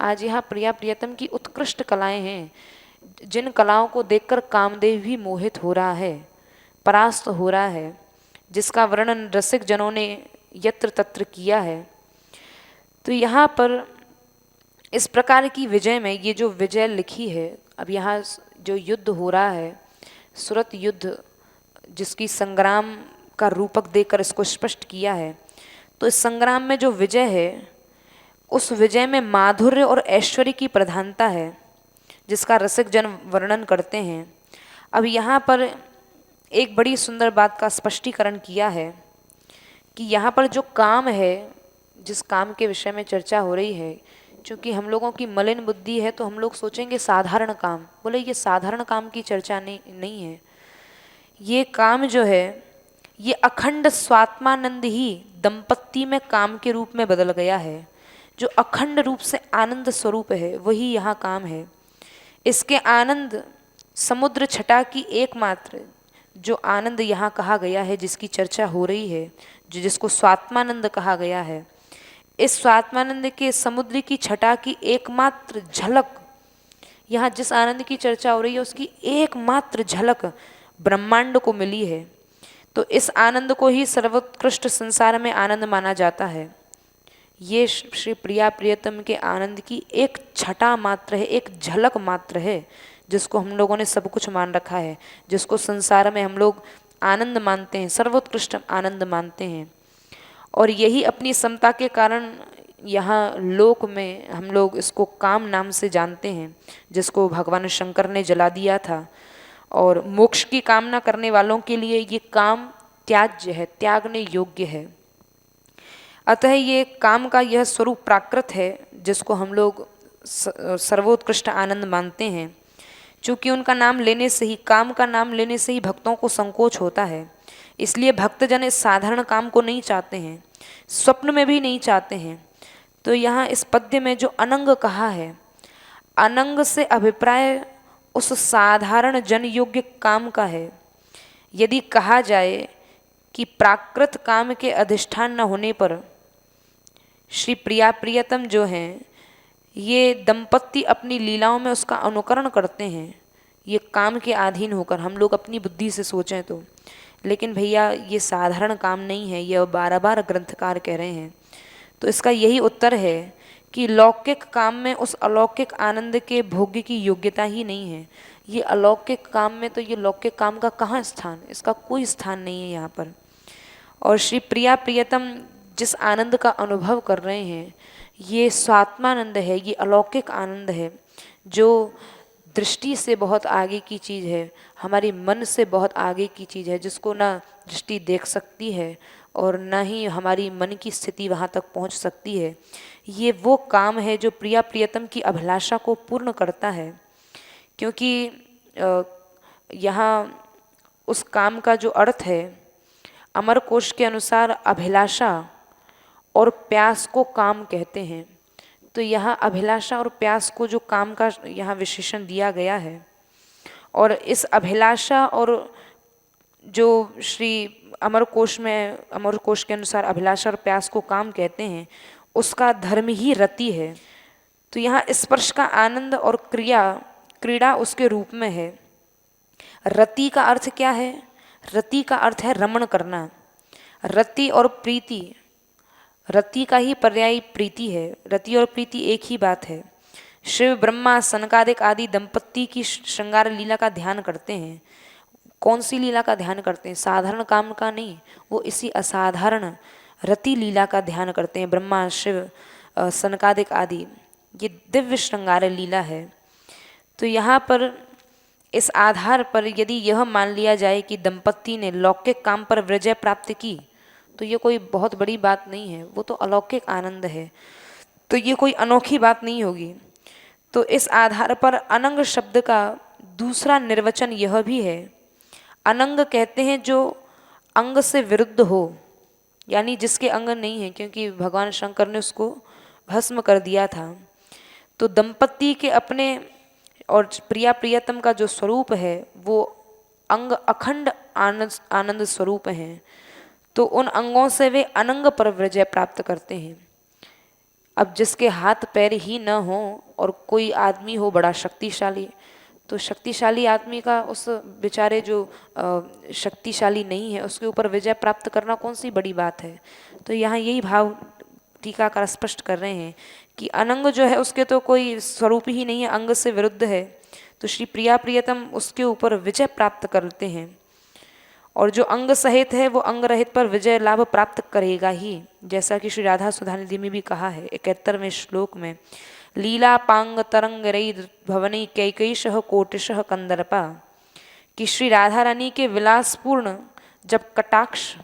Speaker 2: आज यहाँ प्रिया प्रियतम की उत्कृष्ट कलाएं हैं, जिन कलाओं को देखकर कामदेव भी मोहित हो रहा है, परास्त हो रहा है, जिसका वर्णन रसिक जनों ने यत्र तत्र किया है। तो यहाँ पर इस प्रकार की विजय में ये जो विजय लिखी है, अब यहाँ जो युद्ध हो रहा है, सुरत युद्ध, जिसकी संग्राम का रूपक देकर इसको स्पष्ट किया है, तो इस संग्राम में जो विजय है, उस विजय में माधुर्य और ऐश्वर्य की प्रधानता है, जिसका रसिक जन वर्णन करते हैं। अब यहाँ पर एक बड़ी सुंदर बात का स्पष्टीकरण किया है कि यहाँ पर जो काम है, जिस काम के विषय में चर्चा हो रही है, क्योंकि हम लोगों की मलिन बुद्धि है तो हम लोग सोचेंगे साधारण काम। बोले ये साधारण काम की चर्चा नहीं है। ये काम जो है, ये अखंड स्वात्मानंद ही दंपत्ति में काम के रूप में बदल गया है। जो अखंड रूप से आनंद स्वरूप है, वही यहाँ काम है। इसके आनंद समुद्र छटा की एकमात्र जो आनंद यहाँ कहा गया है, जिसकी चर्चा हो रही है, जिसको स्वात्मानंद कहा गया है, इस स्वात्मानंद के समुद्र की छटा की एकमात्र झलक, यहाँ जिस आनंद की चर्चा हो रही है उसकी एकमात्र झलक ब्रह्मांड को मिली है। तो इस आनंद को ही सर्वोत्कृष्ट संसार में आनंद माना जाता है। ये श्री प्रिया प्रियतम के आनंद की एक छटा मात्र है, एक झलक मात्र है, जिसको हम लोगों ने सब कुछ मान रखा है, जिसको संसार में हम लोग आनंद मानते हैं, सर्वोत्कृष्ट आनंद मानते हैं। और यही अपनी समता के कारण यहाँ लोक में हम लोग इसको काम नाम से जानते हैं, जिसको भगवान शंकर ने जला दिया था। और मोक्ष की कामना करने वालों के लिए ये काम त्याज्य है, त्यागने योग्य है। अतः ये काम का यह स्वरूप प्राकृत है जिसको हम लोग सर्वोत्कृष्ट आनंद मानते हैं। चूँकि उनका नाम लेने से ही, काम का नाम लेने से ही भक्तों को संकोच होता है, इसलिए भक्तजन इस साधारण काम को नहीं चाहते हैं, स्वप्न में भी नहीं चाहते हैं। तो यहाँ इस पद्य में जो अनंग कहा है, अनंग से अभिप्राय उस साधारण जन योग्य काम का है। यदि कहा जाए कि प्राकृत काम के अधिष्ठान न होने पर श्री प्रिया प्रियतम जो हैं, ये दंपत्ति अपनी लीलाओं में उसका अनुकरण करते हैं, ये काम के अधीन होकर, हम लोग अपनी बुद्धि से सोचें तो। लेकिन भैया ये साधारण काम नहीं है, यह बार बार ग्रंथकार कह रहे हैं। तो इसका यही उत्तर है कि लौकिक काम में उस अलौकिक आनंद के भोग्य की योग्यता ही नहीं है। ये अलौकिक काम में तो ये लौकिक काम का कहाँ स्थान, इसका कोई स्थान नहीं है यहाँ पर। और श्री प्रिया प्रियतम जिस आनंद का अनुभव कर रहे हैं, ये स्वात्मानंद है, ये अलौकिक आनंद है जो दृष्टि से बहुत आगे की चीज़ है, हमारी मन से बहुत आगे की चीज़ है, जिसको ना दृष्टि देख सकती है और ना ही हमारी मन की स्थिति वहाँ तक पहुँच सकती है। ये वो काम है जो प्रिया प्रियतम की अभिलाषा को पूर्ण करता है। क्योंकि यहाँ उस काम का जो अर्थ है, अमरकोश के अनुसार अभिलाषा और प्यास को काम कहते हैं। तो यहाँ अभिलाषा और प्यास को जो काम का यहाँ विशेषण दिया गया है, और इस अभिलाषा और जो श्री अमरकोश में, अमरकोश के अनुसार अभिलाषा और प्यास को काम कहते हैं, उसका धर्म ही रति है। तो यहाँ स्पर्श का आनंद और क्रीड़ा उसके रूप में है। रति का अर्थ क्या है? रति का अर्थ है रमण करना। रति और प्रीति, रति का ही पर्याय प्रीति है। रति और प्रीति एक ही बात है। शिव ब्रह्मा सनकादिक आदि दंपत्ति की श्रृंगार लीला का ध्यान करते हैं। कौन सी लीला का ध्यान करते हैं? साधारण काम का नहीं, वो इसी असाधारण रति लीला का ध्यान करते हैं। ब्रह्मा शिव सनकादिक आदि, ये दिव्य श्रृंगार लीला है। तो यहाँ पर इस आधार पर यदि यह मान लिया जाए कि दंपत्ति ने लौकिक काम पर विजय प्राप्त की, तो ये कोई बहुत बड़ी बात नहीं है, वो तो अलौकिक आनंद है, तो ये कोई अनोखी बात नहीं होगी। तो इस आधार पर अनंग शब्द का दूसरा निर्वचन यह भी है। अनंग कहते हैं जो अंग से विरुद्ध हो, यानी जिसके अंग नहीं है, क्योंकि भगवान शंकर ने उसको भस्म कर दिया था। तो दंपत्ति के अपने और प्रिया प्रियतम का जो स्वरूप है, वो अंग अखंड आनंद स्वरूप हैं। तो उन अंगों से वे अनंग पर विजय प्राप्त करते हैं। अब जिसके हाथ पैर ही न हो और कोई आदमी हो बड़ा शक्तिशाली, तो शक्तिशाली आदमी का उस बेचारे जो शक्तिशाली नहीं है उसके ऊपर विजय प्राप्त करना कौन सी बड़ी बात है। तो यहाँ यही भाव टीकाकार स्पष्ट कर रहे हैं कि अनंग जो है उसके तो कोई स्वरूप ही नहीं है, अंग से विरुद्ध है। तो श्री प्रिया प्रियतम उसके ऊपर विजय प्राप्त करते हैं, और जो अंग सहित है वो अंग रहित पर विजय लाभ प्राप्त करेगा ही। जैसा कि श्री राधा सुधा निधि में भी कहा है 71वें श्लोक में, लीला पांग तरंग रई भवनी कैकैशः कोटिशः कंदर्पा, कि श्री राधा रानी के विलासपूर्ण जब कटाक्ष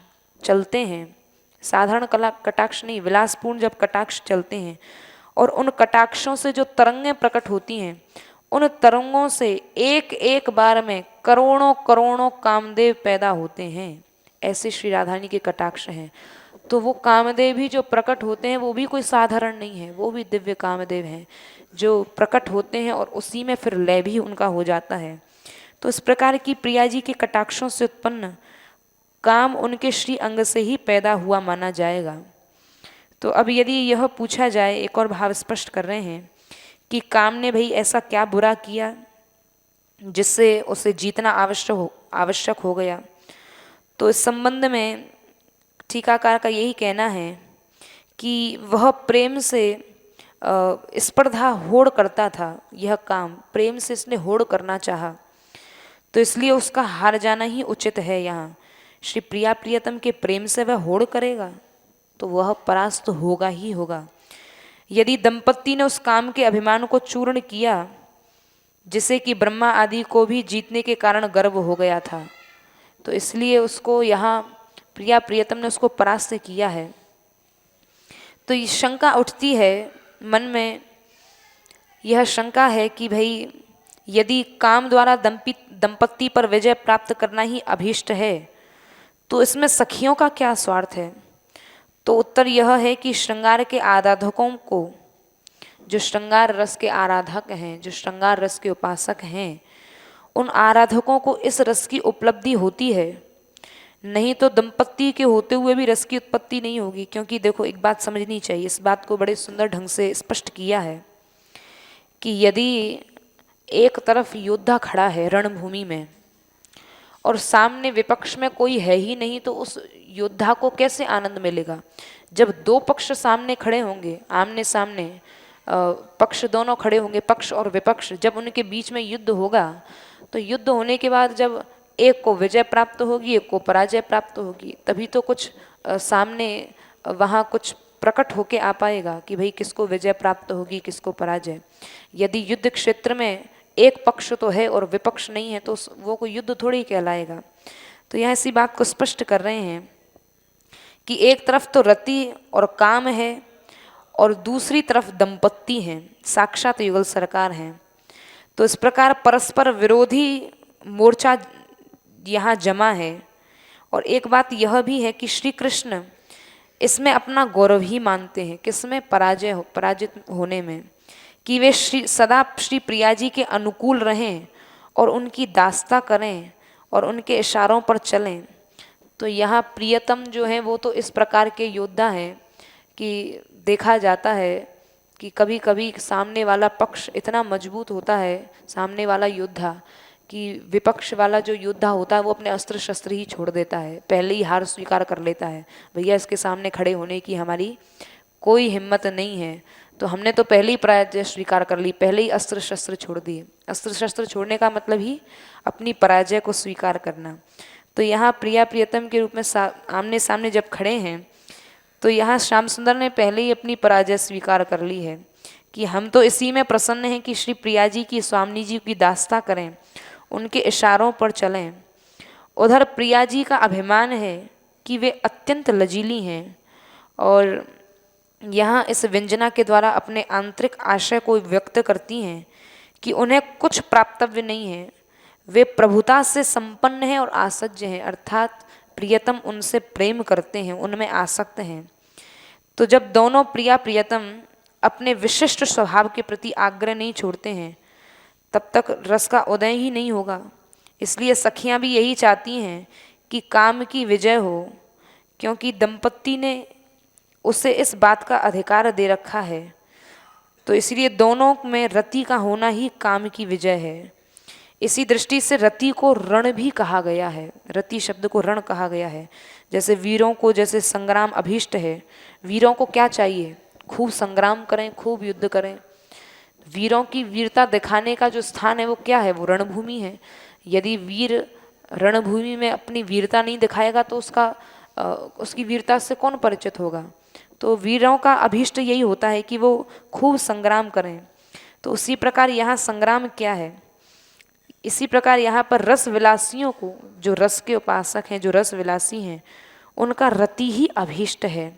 Speaker 2: चलते हैं, साधारण कटाक्ष नहीं, विलासपूर्ण जब कटाक्ष चलते हैं, और उन कटाक्षों से जो तरंगें प्रकट होती हैं, उन तरंगों से एक एक बार में करोड़ों करोड़ों कामदेव पैदा होते हैं। ऐसे श्री राधारानी के कटाक्ष हैं। तो वो कामदेव भी जो प्रकट होते हैं वो भी कोई साधारण नहीं है, वो भी दिव्य कामदेव हैं जो प्रकट होते हैं, और उसी में फिर लय भी उनका हो जाता है। तो इस प्रकार की प्रिया जी के कटाक्षों से उत्पन्न काम उनके श्री अंग से ही पैदा हुआ माना जाएगा। तो अब यदि यह पूछा जाए, एक और भाव स्पष्ट कर रहे हैं कि काम ने भाई ऐसा क्या बुरा किया जिससे उसे जीतना आवश्यक हो गया। तो इस संबंध में टीकाकार का यही कहना है कि वह प्रेम से स्पर्धा होड़ करता था। यह काम प्रेम से इसने होड़ करना चाहा, तो इसलिए उसका हार जाना ही उचित है। यहाँ श्री प्रिया प्रियतम के प्रेम से वह होड़ करेगा तो वह परास्त होगा ही होगा। यदि दंपत्ति ने उस काम के अभिमान को चूर्ण किया जिसे कि ब्रह्मा आदि को भी जीतने के कारण गर्व हो गया था। तो इसलिए उसको यहाँ प्रिया प्रियतम ने उसको परास्त किया है। तो ये शंका उठती है मन में, यह शंका है कि भाई यदि काम द्वारा दंपत्ति पर विजय प्राप्त करना ही अभीष्ट है तो इसमें सखियों का क्या स्वार्थ है। तो उत्तर यह है कि श्रृंगार के आराधकों को, जो श्रृंगार रस के आराधक हैं, जो श्रृंगार रस के उपासक हैं, उन आराधकों को इस रस की उपलब्धि होती है। नहीं तो दंपत्ति के होते हुए भी रस की उत्पत्ति नहीं होगी। क्योंकि देखो एक बात समझनी चाहिए, इस बात को बड़े सुंदर ढंग से स्पष्ट किया है कि यदि एक तरफ योद्धा खड़ा है रणभूमि में और सामने विपक्ष में कोई है ही नहीं, तो उस योद्धा को कैसे आनंद मिलेगा। जब दो पक्ष सामने खड़े होंगे, आमने सामने पक्ष दोनों खड़े होंगे, पक्ष और विपक्ष, जब उनके बीच में युद्ध होगा तो युद्ध होने के बाद जब एक को विजय प्राप्त होगी, एक को पराजय प्राप्त होगी, तभी तो कुछ सामने वहाँ कुछ प्रकट होके आ पाएगा कि भाई किसको विजय प्राप्त होगी, किसको पराजय। यदि युद्ध क्षेत्र में एक पक्ष तो है और विपक्ष नहीं है तो वो कोई युद्ध थोड़ी कहलाएगा। तो यहाँ इसी बात को स्पष्ट कर रहे हैं कि एक तरफ तो रति और काम है और दूसरी तरफ दंपत्ति हैं, साक्षात युगल सरकार हैं। तो इस प्रकार परस्पर विरोधी मोर्चा यहाँ जमा है। और एक बात यह भी है कि श्री कृष्ण इसमें अपना गौरव ही मानते हैं, किसमें, पराजित होने में, कि वे सदा श्री प्रिया जी के अनुकूल रहें और उनकी दास्ता करें और उनके इशारों पर चलें। तो यहाँ प्रियतम जो है वो तो इस प्रकार के योद्धा हैं कि देखा जाता है कि कभी कभी सामने वाला पक्ष इतना मजबूत होता है, सामने वाला योद्धा, कि विपक्ष वाला जो योद्धा होता है वो अपने अस्त्र शस्त्र ही छोड़ देता है, पहले ही हार स्वीकार कर लेता है। भैया इसके सामने खड़े होने की हमारी कोई हिम्मत नहीं है, तो हमने तो पहले ही पराजय स्वीकार कर ली, पहले ही अस्त्र शस्त्र छोड़ दिए। अस्त्र शस्त्र छोड़ने का मतलब ही अपनी पराजय को स्वीकार करना। तो यहाँ प्रिया प्रियतम के रूप में आमने सामने जब खड़े हैं तो यहाँ श्याम सुंदर ने पहले ही अपनी पराजय स्वीकार कर ली है कि हम तो इसी में प्रसन्न हैं कि श्री प्रिया जी की, स्वामी जी की दास्ता करें, उनके इशारों पर चलें। उधर प्रिया जी का अभिमान है कि वे अत्यंत लजीली हैं और यहाँ इस व्यंजना के द्वारा अपने आंतरिक आशय को व्यक्त करती हैं कि उन्हें कुछ प्राप्तव्य नहीं है, वे प्रभुता से संपन्न हैं और आसज्य हैं, अर्थात प्रियतम उनसे प्रेम करते हैं, उनमें आसक्त हैं। तो जब दोनों प्रिया प्रियतम अपने विशिष्ट स्वभाव के प्रति आग्रह नहीं छोड़ते हैं तब तक रस का उदय ही नहीं होगा। इसलिए सखियां भी यही चाहती हैं कि काम की विजय हो, क्योंकि दंपत्ति ने उसे इस बात का अधिकार दे रखा है। तो इसलिए दोनों में रति का होना ही काम की विजय है। इसी दृष्टि से रति को रण भी कहा गया है, रति शब्द को रण कहा गया है। जैसे वीरों को जैसे संग्राम अभीष्ट है, वीरों को क्या चाहिए, खूब संग्राम करें, खूब युद्ध करें। वीरों की वीरता दिखाने का जो स्थान है वो क्या है, वो रणभूमि है। यदि वीर रणभूमि में अपनी वीरता नहीं दिखाएगा तो उसकी वीरता से कौन परिचित होगा। तो वीरों का अभीष्ट यही होता है कि वो खूब संग्राम करें। तो उसी प्रकार यहाँ संग्राम क्या है, इसी प्रकार यहाँ पर रस विलासियों को, जो रस के उपासक हैं, जो रस विलासी हैं, उनका रति ही अभीष्ट है।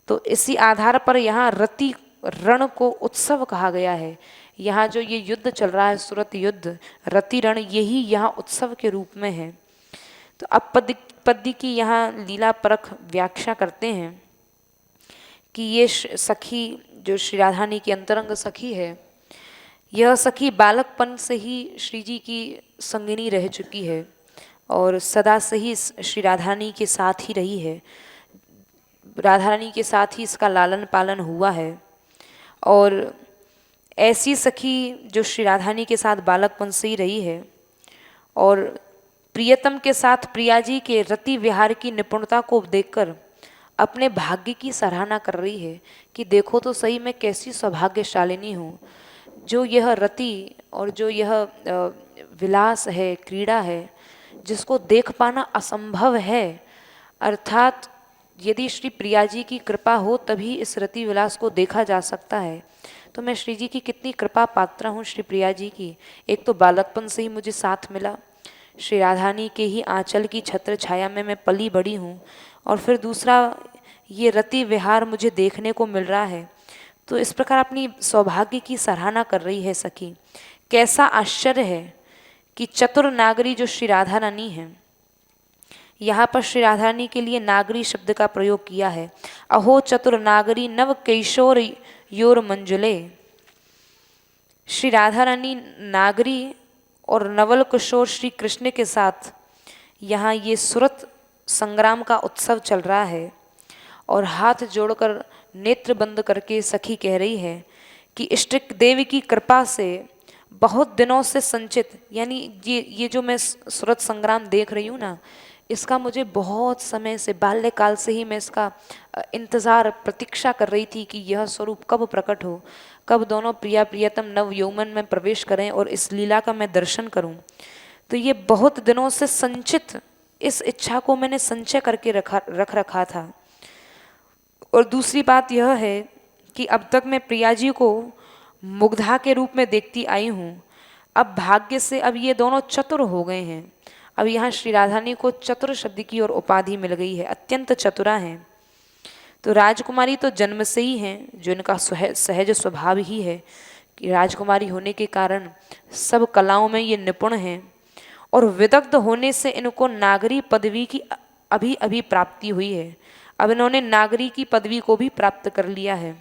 Speaker 2: तो इसी आधार पर यहाँ रति रण को उत्सव कहा गया है। यहाँ जो ये युद्ध चल रहा है, सुरत युद्ध, रति रण, यही यहाँ उत्सव के रूप में है। तो अब पद्य की यहाँ लीला परख व्याख्या करते हैं कि ये सखी जो श्री राधानी की अंतरंग सखी है, यह सखी बालकपन से ही श्री जी की संगिनी रह चुकी है और सदा से ही श्री राधानी के साथ ही रही है। राधा रानी के साथ ही इसका लालन पालन हुआ है। और ऐसी सखी जो श्री राधानी के साथ बालकपन से ही रही है और प्रियतम के साथ प्रिया जी के रति विहार की निपुणता को देखकर अपने भाग्य की सराहना कर रही है कि देखो तो सही मैं कैसी सौभाग्यशालिनी हूँ, जो यह रति और जो यह विलास है, क्रीड़ा है, जिसको देख पाना असंभव है। अर्थात यदि श्री प्रिया जी की कृपा हो तभी इस रति विलास को देखा जा सकता है। तो मैं श्री जी की कितनी कृपा पात्र हूँ, श्री प्रिया जी की। एक तो बालकपन से ही मुझे साथ मिला, श्री राधानी के ही आंचल की छत्र छाया में मैं पली बड़ी हूँ, और फिर दूसरा ये रति विहार मुझे देखने को मिल रहा है। तो इस प्रकार अपनी सौभाग्य की सराहना कर रही है सखी। कैसा आश्चर्य है कि चतुर नागरी जो श्री राधा रानी है, यहाँ पर श्री राधा रानी के लिए नागरी शब्द का प्रयोग किया है। अहो चतुर नागरी नव कैशोर योर मंजुले। श्री राधा रानी नागरी और नवल किशोर श्री कृष्ण के साथ यहाँ ये सुरत संग्राम का उत्सव चल रहा है, और हाथ जोड़कर नेत्र बंद करके सखी कह रही है कि इष्ट देवी की कृपा से बहुत दिनों से संचित, यानी ये जो मैं सुरत संग्राम देख रही हूँ ना, इसका मुझे बहुत समय से, बाल्यकाल से ही मैं इसका इंतज़ार प्रतीक्षा कर रही थी कि यह स्वरूप कब प्रकट हो, कब दोनों प्रिया प्रियतम नव यौवन में प्रवेश करें और इस लीला का मैं दर्शन करूं। तो ये बहुत दिनों से संचित इस इच्छा को मैंने संचय करके रख रखा था। और दूसरी बात यह है कि अब तक मैं प्रिया जी को मुग्धा के रूप में देखती आई हूँ, अब भाग्य से अब ये दोनों चतुर हो गए हैं। अब यहाँ श्री राधानी को चतुर शब्द की और उपाधि मिल गई है, अत्यंत चतुरा हैं। तो राजकुमारी तो जन्म से ही हैं, जो इनका सहज स्वभाव ही है कि राजकुमारी होने के कारण सब कलाओं में ये निपुण हैं, और विदग्ध होने से इनको नागरी पदवी की अभी अभी प्राप्ति हुई है। अब इन्होंने नागरी की पदवी को भी प्राप्त कर लिया है।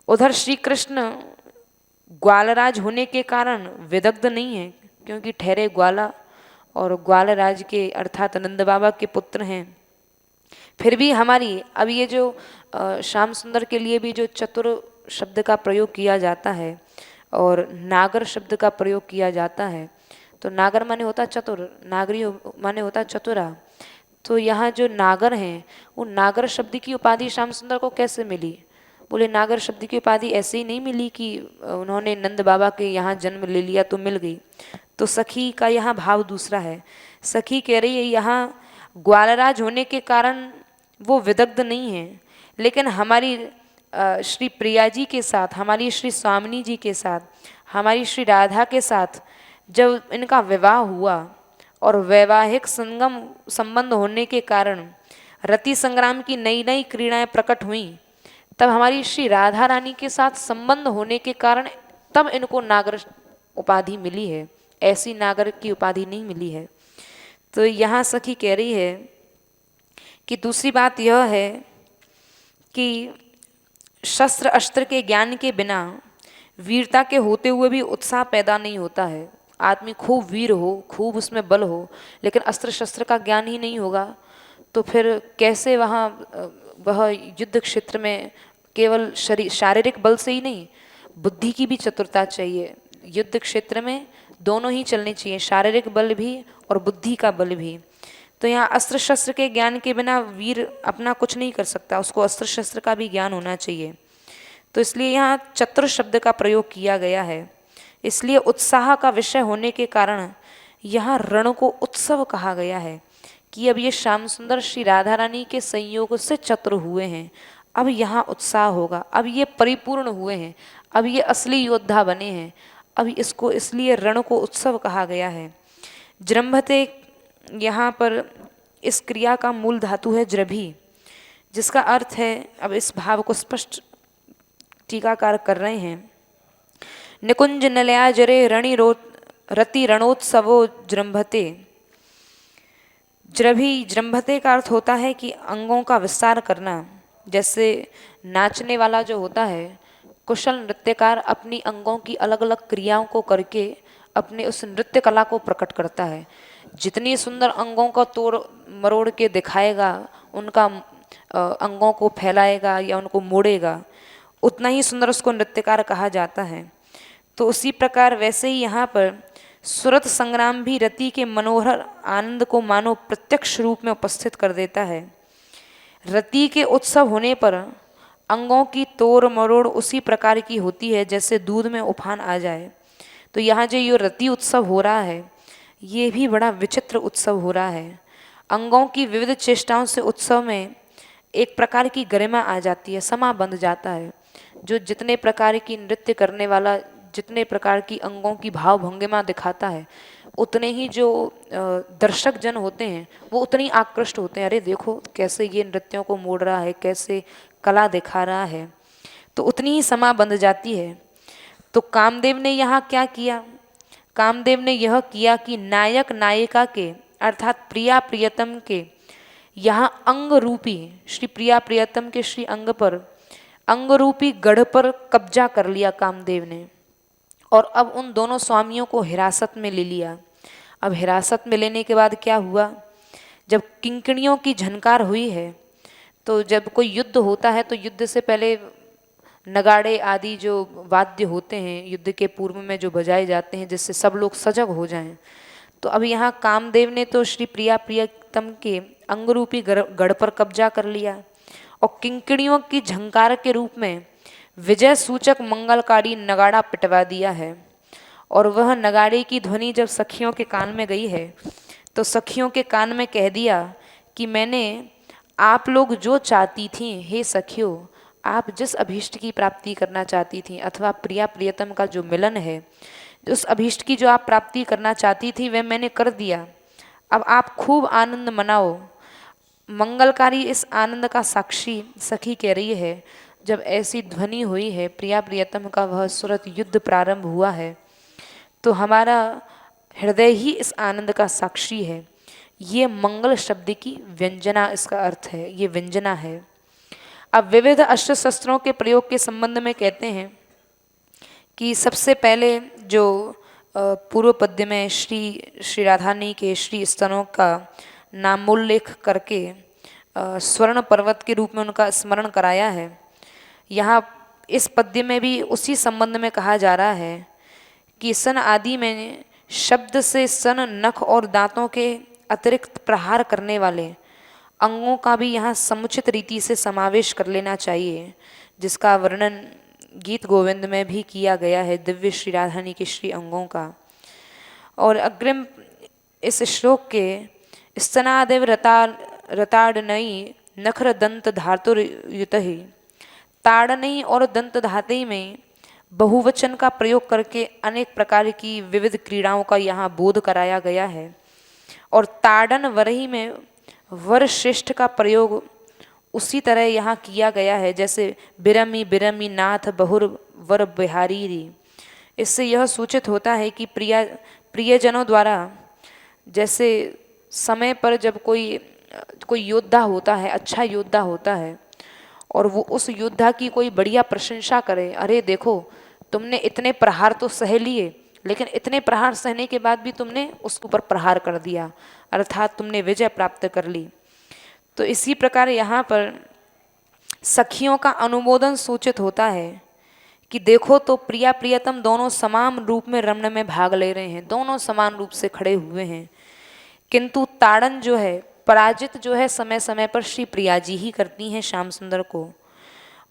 Speaker 2: उधर श्री कृष्ण ग्वालराज होने के कारण विदग्ध नहीं है, क्योंकि ठहरे ग्वाला और ग्वालराज के अर्थात नंद बाबा के पुत्र हैं। फिर भी हमारी अब ये जो श्याम सुंदर के लिए भी जो चतुर शब्द का प्रयोग किया जाता है और नागर शब्द का प्रयोग किया जाता है, तो नागर माने होता चतुर, नागरी माने होता चतुरा। तो यहाँ जो नागर हैं, वो नागर शब्द की उपाधि श्याम सुंदर को कैसे मिली? बोले नागर शब्द की उपाधि ऐसे ही नहीं मिली कि उन्होंने नंद बाबा के यहाँ जन्म ले लिया तो मिल गई। तो सखी का यहाँ भाव दूसरा है। सखी कह रही है यहाँ ग्वालराज होने के कारण वो विदग्ध नहीं है, लेकिन हमारी श्री प्रिया जी के साथ, हमारी श्री स्वामिनी जी के साथ, हमारी श्री राधा के साथ जब इनका विवाह हुआ और वैवाहिक संगम संबंध होने के कारण रति संग्राम की नई नई क्रीड़ाएं प्रकट हुईं, तब हमारी श्री राधा रानी के साथ संबंध होने के कारण तब इनको नागर उपाधि मिली है, ऐसी नागर की उपाधि नहीं मिली है। तो यहाँ सखी कह रही है कि दूसरी बात यह है कि शस्त्र अस्त्र के ज्ञान के बिना वीरता के होते हुए भी उत्साह पैदा नहीं होता है। आदमी खूब वीर हो, खूब उसमें बल हो, लेकिन अस्त्र शस्त्र का ज्ञान ही नहीं होगा तो फिर कैसे वह युद्ध क्षेत्र में केवल शारीरिक बल से ही नहीं, बुद्धि की भी चतुरता चाहिए। युद्ध क्षेत्र में दोनों ही चलने चाहिए, शारीरिक बल भी और बुद्धि का बल भी। तो यहाँ अस्त्र शस्त्र के ज्ञान के बिना वीर अपना कुछ नहीं कर सकता, उसको अस्त्र शस्त्र का भी ज्ञान होना चाहिए। तो इसलिए यहाँ चतुर शब्द का प्रयोग किया गया है। इसलिए उत्साह का विषय होने के कारण यहाँ रण को उत्सव कहा गया है कि अब ये श्याम सुंदर श्री राधा रानी के संयोग से चतुर हुए हैं, अब यहाँ उत्साह होगा, अब ये परिपूर्ण हुए हैं, अब ये असली योद्धा बने हैं, अब इसको इसलिए रण को उत्सव कहा गया है। जृंभते यहाँ पर इस क्रिया का मूल धातु है जृभी, जिसका अर्थ है, अब इस भाव को स्पष्ट टीकाकार कर रहे हैं, निकुंज नलया जरे रति रणोत्सवो जृंभते। जृंभते का अर्थ होता है कि अंगों का विस्तार करना। जैसे नाचने वाला जो होता है, कुशल नृत्यकार अपनी अंगों की अलग अलग क्रियाओं को करके अपने उस नृत्य कला को प्रकट करता है। जितनी सुंदर अंगों का तोड़ मरोड़ के दिखाएगा, उनका अंगों को फैलाएगा या उनको मोड़ेगा, उतना ही सुंदर उसको नृत्यकार कहा जाता है। तो उसी प्रकार वैसे ही यहाँ पर सुरत संग्राम भी रति के मनोहर आनंद को मानो प्रत्यक्ष रूप में उपस्थित कर देता है। रति के उत्सव होने पर अंगों की तोड़ मरोड़ उसी प्रकार की होती है जैसे दूध में उफान आ जाए। तो यहाँ जो ये रति उत्सव हो रहा है, ये भी बड़ा विचित्र उत्सव हो रहा है। अंगों की विविध चेष्टाओं से उत्सव में एक प्रकार की गरिमा आ जाती है, समा बंध जाता है। जो जितने प्रकार की नृत्य करने वाला, जितने प्रकार की अंगों की भाव भंगिमा दिखाता है, उतने ही जो दर्शक जन होते हैं वो उतने ही आकृष्ट होते हैं। अरे देखो कैसे ये नृत्यों को मोड़ रहा है, कैसे कला दिखा रहा है, तो उतनी ही समा बंध जाती है। तो कामदेव ने यहाँ क्या किया? कामदेव ने यह किया कि नायक नायिका के अर्थात प्रिया प्रियतम के यहाँ अंग रूपी, श्री प्रिया प्रियतम के श्री अंग पर, अंग रूपी गढ़ पर कब्जा कर लिया कामदेव ने। और अब उन दोनों स्वामियों को हिरासत में ले लिया। अब हिरासत में लेने के बाद क्या हुआ? जब किंकणियों की झनकार हुई है, तो जब कोई युद्ध होता है तो युद्ध से पहले नगाड़े आदि जो वाद्य होते हैं युद्ध के पूर्व में जो बजाए जाते हैं जिससे सब लोग सजग हो जाएं, तो अब यहाँ कामदेव ने तो श्री प्रिया प्रियतम के अंगरूपी गढ़ पर कब्जा कर लिया और किंकणियों की झंकार के रूप में विजय सूचक मंगलकारी नगाड़ा पिटवा दिया है। और वह नगाड़े की ध्वनि जब सखियों के कान में गई है तो सखियों के कान में कह दिया कि मैंने आप लोग जो चाहती थी, हे सखियों, आप जिस अभीष्ट की प्राप्ति करना चाहती थी अथवा प्रिया प्रियतम का जो मिलन है, उस अभीष्ट की जो आप प्राप्ति करना चाहती थी वह मैंने कर दिया। अब आप खूब आनंद मनाओ। मंगलकारी इस आनंद का साक्षी सखी कह रही है। जब ऐसी ध्वनि हुई है, प्रिया प्रियतम का वह सुरत युद्ध प्रारंभ हुआ है, तो हमारा हृदय ही इस आनंद का साक्षी है। ये मंगल शब्द की व्यंजना इसका अर्थ है, ये व्यंजना है। अब विविध अस्त्र शस्त्रों के प्रयोग के संबंध में कहते हैं कि सबसे पहले जो पूर्व पद्य में श्री राधानी के श्री स्तनों का नामोल्लेख करके स्वर्ण पर्वत के रूप में उनका स्मरण कराया है, यहाँ इस पद्य में भी उसी संबंध में कहा जा रहा है कि सन आदि में शब्द से सन, नख और दांतों के अतिरिक्त प्रहार करने वाले अंगों का भी यहाँ समुचित रीति से समावेश कर लेना चाहिए, जिसका वर्णन गीत गोविंद में भी किया गया है दिव्य श्री राधानी के श्री अंगों का। और अग्रिम इस श्लोक के स्तनादेव रताड़नयी नखर दंत धातुर्युत ही, ताड़नयी और दंत धातु में बहुवचन का प्रयोग करके अनेक प्रकार की विविध क्रीड़ाओं का यहाँ बोध कराया गया है। और ताड़न वरही में वर श्रेष्ठ का प्रयोग उसी तरह यहाँ किया गया है जैसे बिरमी बिरमी नाथ बहुर वर बिहारी री। इससे यह सूचित होता है कि प्रियजनों द्वारा जैसे समय पर जब कोई योद्धा होता है, अच्छा योद्धा होता है, और वो उस योद्धा की कोई बढ़िया प्रशंसा करे, अरे देखो तुमने इतने प्रहार तो सह लिए, लेकिन इतने प्रहार सहने के बाद भी तुमने उसके ऊपर प्रहार कर दिया, अर्थात तुमने विजय प्राप्त कर ली। तो इसी प्रकार यहाँ पर सखियों का अनुमोदन सूचित होता है कि देखो तो प्रिया प्रियतम दोनों समान रूप में रमण में भाग ले रहे हैं, दोनों समान रूप से खड़े हुए हैं, किंतु ताड़न जो है, पराजित जो है, समय समय पर श्री प्रिया जी ही करती हैं श्याम सुंदर को,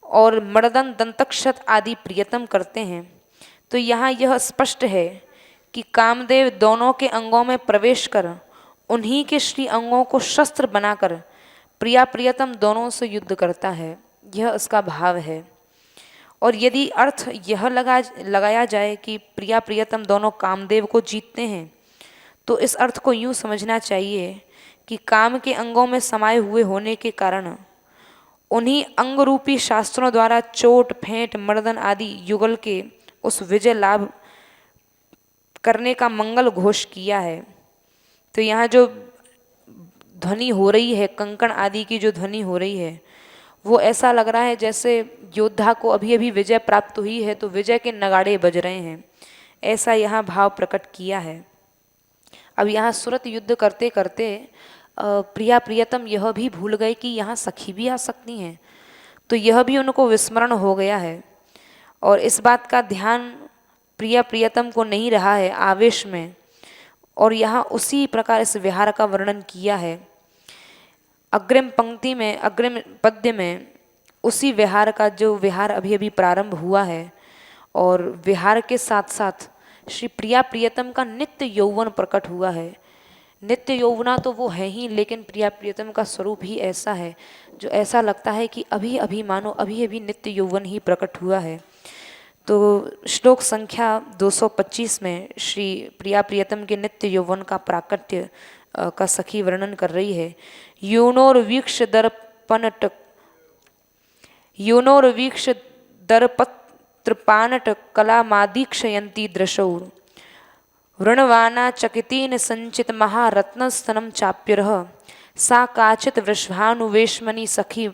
Speaker 2: और मर्दन दंतक्षत आदि प्रियतम करते हैं। तो यहाँ यह स्पष्ट है कि कामदेव दोनों के अंगों में प्रवेश कर उन्हीं के श्री अंगों को शस्त्र बनाकर प्रिया प्रियतम दोनों से युद्ध करता है, यह उसका भाव है। और यदि अर्थ यह लगाया जाए कि प्रिया प्रियतम दोनों कामदेव को जीतते हैं, तो इस अर्थ को यूँ समझना चाहिए कि काम के अंगों में समाये हुए होने के कारण उन्हीं अंग रूपी शास्त्रों द्वारा चोट फेंट मर्दन आदि युगल के उस विजय लाभ करने का मंगल घोष किया है। तो यहाँ जो ध्वनि हो रही है, कंकण आदि की जो ध्वनि हो रही है, वो ऐसा लग रहा है जैसे योद्धा को अभी अभी विजय प्राप्त हुई है तो विजय के नगाड़े बज रहे हैं, ऐसा यहाँ भाव प्रकट किया है। अब यहाँ सुरत युद्ध करते करते प्रिया प्रियतम यह भी भूल गए कि यहाँ सखी भी आ सकती हैं, तो यह भी उनको विस्मरण हो गया है। और इस बात का ध्यान प्रिया प्रियतम को नहीं रहा है आवेश में, और यहाँ उसी प्रकार इस विहार का वर्णन किया है। अग्रिम पंक्ति में, अग्रिम पद्य में उसी विहार का, जो विहार अभी अभी प्रारंभ हुआ है, और विहार के साथ साथ श्री प्रिया प्रियतम का नित्य यौवन प्रकट हुआ है। नित्य यौवना तो वो है ही, लेकिन प्रिया प्रियतम का स्वरूप ही ऐसा है जो ऐसा लगता है कि अभी अभी मानो अभी अभी नित्य यौवन ही प्रकट हुआ है। तो श्लोक संख्या 225 में श्री प्रिया प्रियतम के नित्य यौवन का प्राकट्य का सखी वर्णन कर रही है। यूनोर्वीक्ष दर्पणट यूनोर्वीक्ष दर्पत्रपानट कलामादीक्षयन्ती दृशौ वृणवाना चकितेन संचित महारत्नस्तनं चाप्युरः सा काचित् वृषभानुवेश्मनि सखी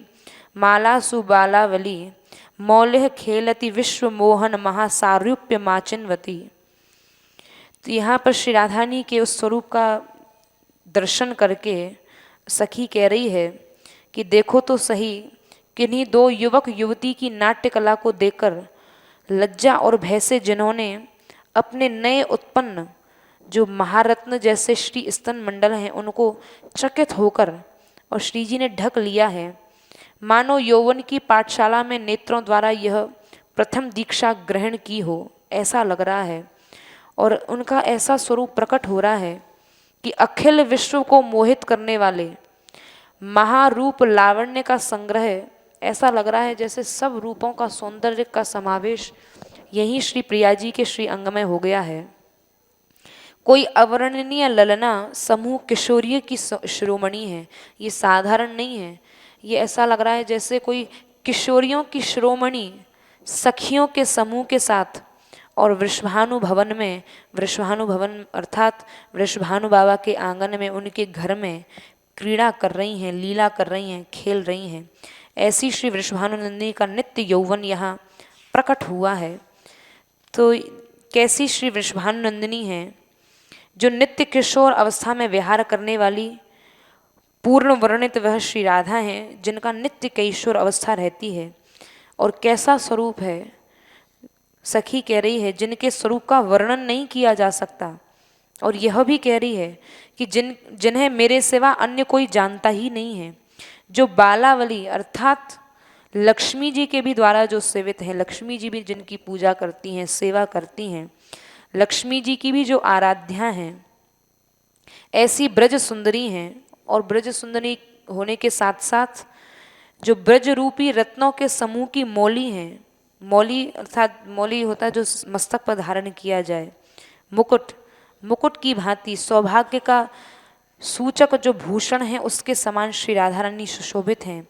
Speaker 2: मालासु बालावली मौल्य खेलति विश्वमोहन महासारूप्य माचिन्वती। तो यहाँ पर श्री राधानी के उस स्वरूप का दर्शन करके सखी कह रही है कि देखो तो सही, किन्हीं दो युवक युवती की नाट्य कला को देखकर लज्जा और भय से जिन्होंने अपने नए उत्पन्न जो महारत्न जैसे श्री स्तन मंडल हैं उनको चकित होकर और श्री जी ने ढक लिया है, मानो यौवन की पाठशाला में नेत्रों द्वारा यह प्रथम दीक्षा ग्रहण की हो, ऐसा लग रहा है। और उनका ऐसा स्वरूप प्रकट हो रहा है कि अखिल विश्व को मोहित करने वाले महारूप लावण्य का संग्रह, ऐसा लग रहा है जैसे सब रूपों का सौंदर्य का समावेश यही श्री प्रिया जी के श्री अंग में हो गया है। कोई अवर्णनीय ललना समूह किशोरियों की शिरोमणि है, ये साधारण नहीं है। ये ऐसा लग रहा है जैसे कोई किशोरियों की शिरोमणि सखियों के समूह के साथ और वृषभानु भवन में, वृषभानु भवन अर्थात वृषभानु बाबा के आंगन में उनके घर में क्रीड़ा कर रही हैं, लीला कर रही हैं, खेल रही हैं। ऐसी श्री वृषभानुनंदिनी का नित्य यौवन यहाँ प्रकट हुआ है। तो कैसी श्री वृषभानुनंदिनी है जो नित्य किशोर अवस्था में विहार करने वाली पूर्ण वर्णित वह श्री राधा हैं जिनका नित्य किशोर अवस्था रहती है। और कैसा स्वरूप है, सखी कह रही है जिनके स्वरूप का वर्णन नहीं किया जा सकता। और यह भी कह रही है कि जिन्हें मेरे सिवा अन्य कोई जानता ही नहीं है, जो बालावली अर्थात लक्ष्मी जी के भी द्वारा जो सेवित हैं, लक्ष्मी जी भी जिनकी पूजा करती हैं, सेवा करती हैं, लक्ष्मी जी की भी जो आराध्या हैं, ऐसी ब्रज सुंदरी हैं। और ब्रज सुंदरी होने के साथ साथ जो ब्रज रूपी रत्नों के समूह की मौली हैं, मौली अर्थात मौली होता है जो मस्तक पर धारण किया जाए, मुकुट, मुकुट की भांति सौभाग्य का सूचक जो भूषण है उसके समान श्री राधा रानी सुशोभित हैं।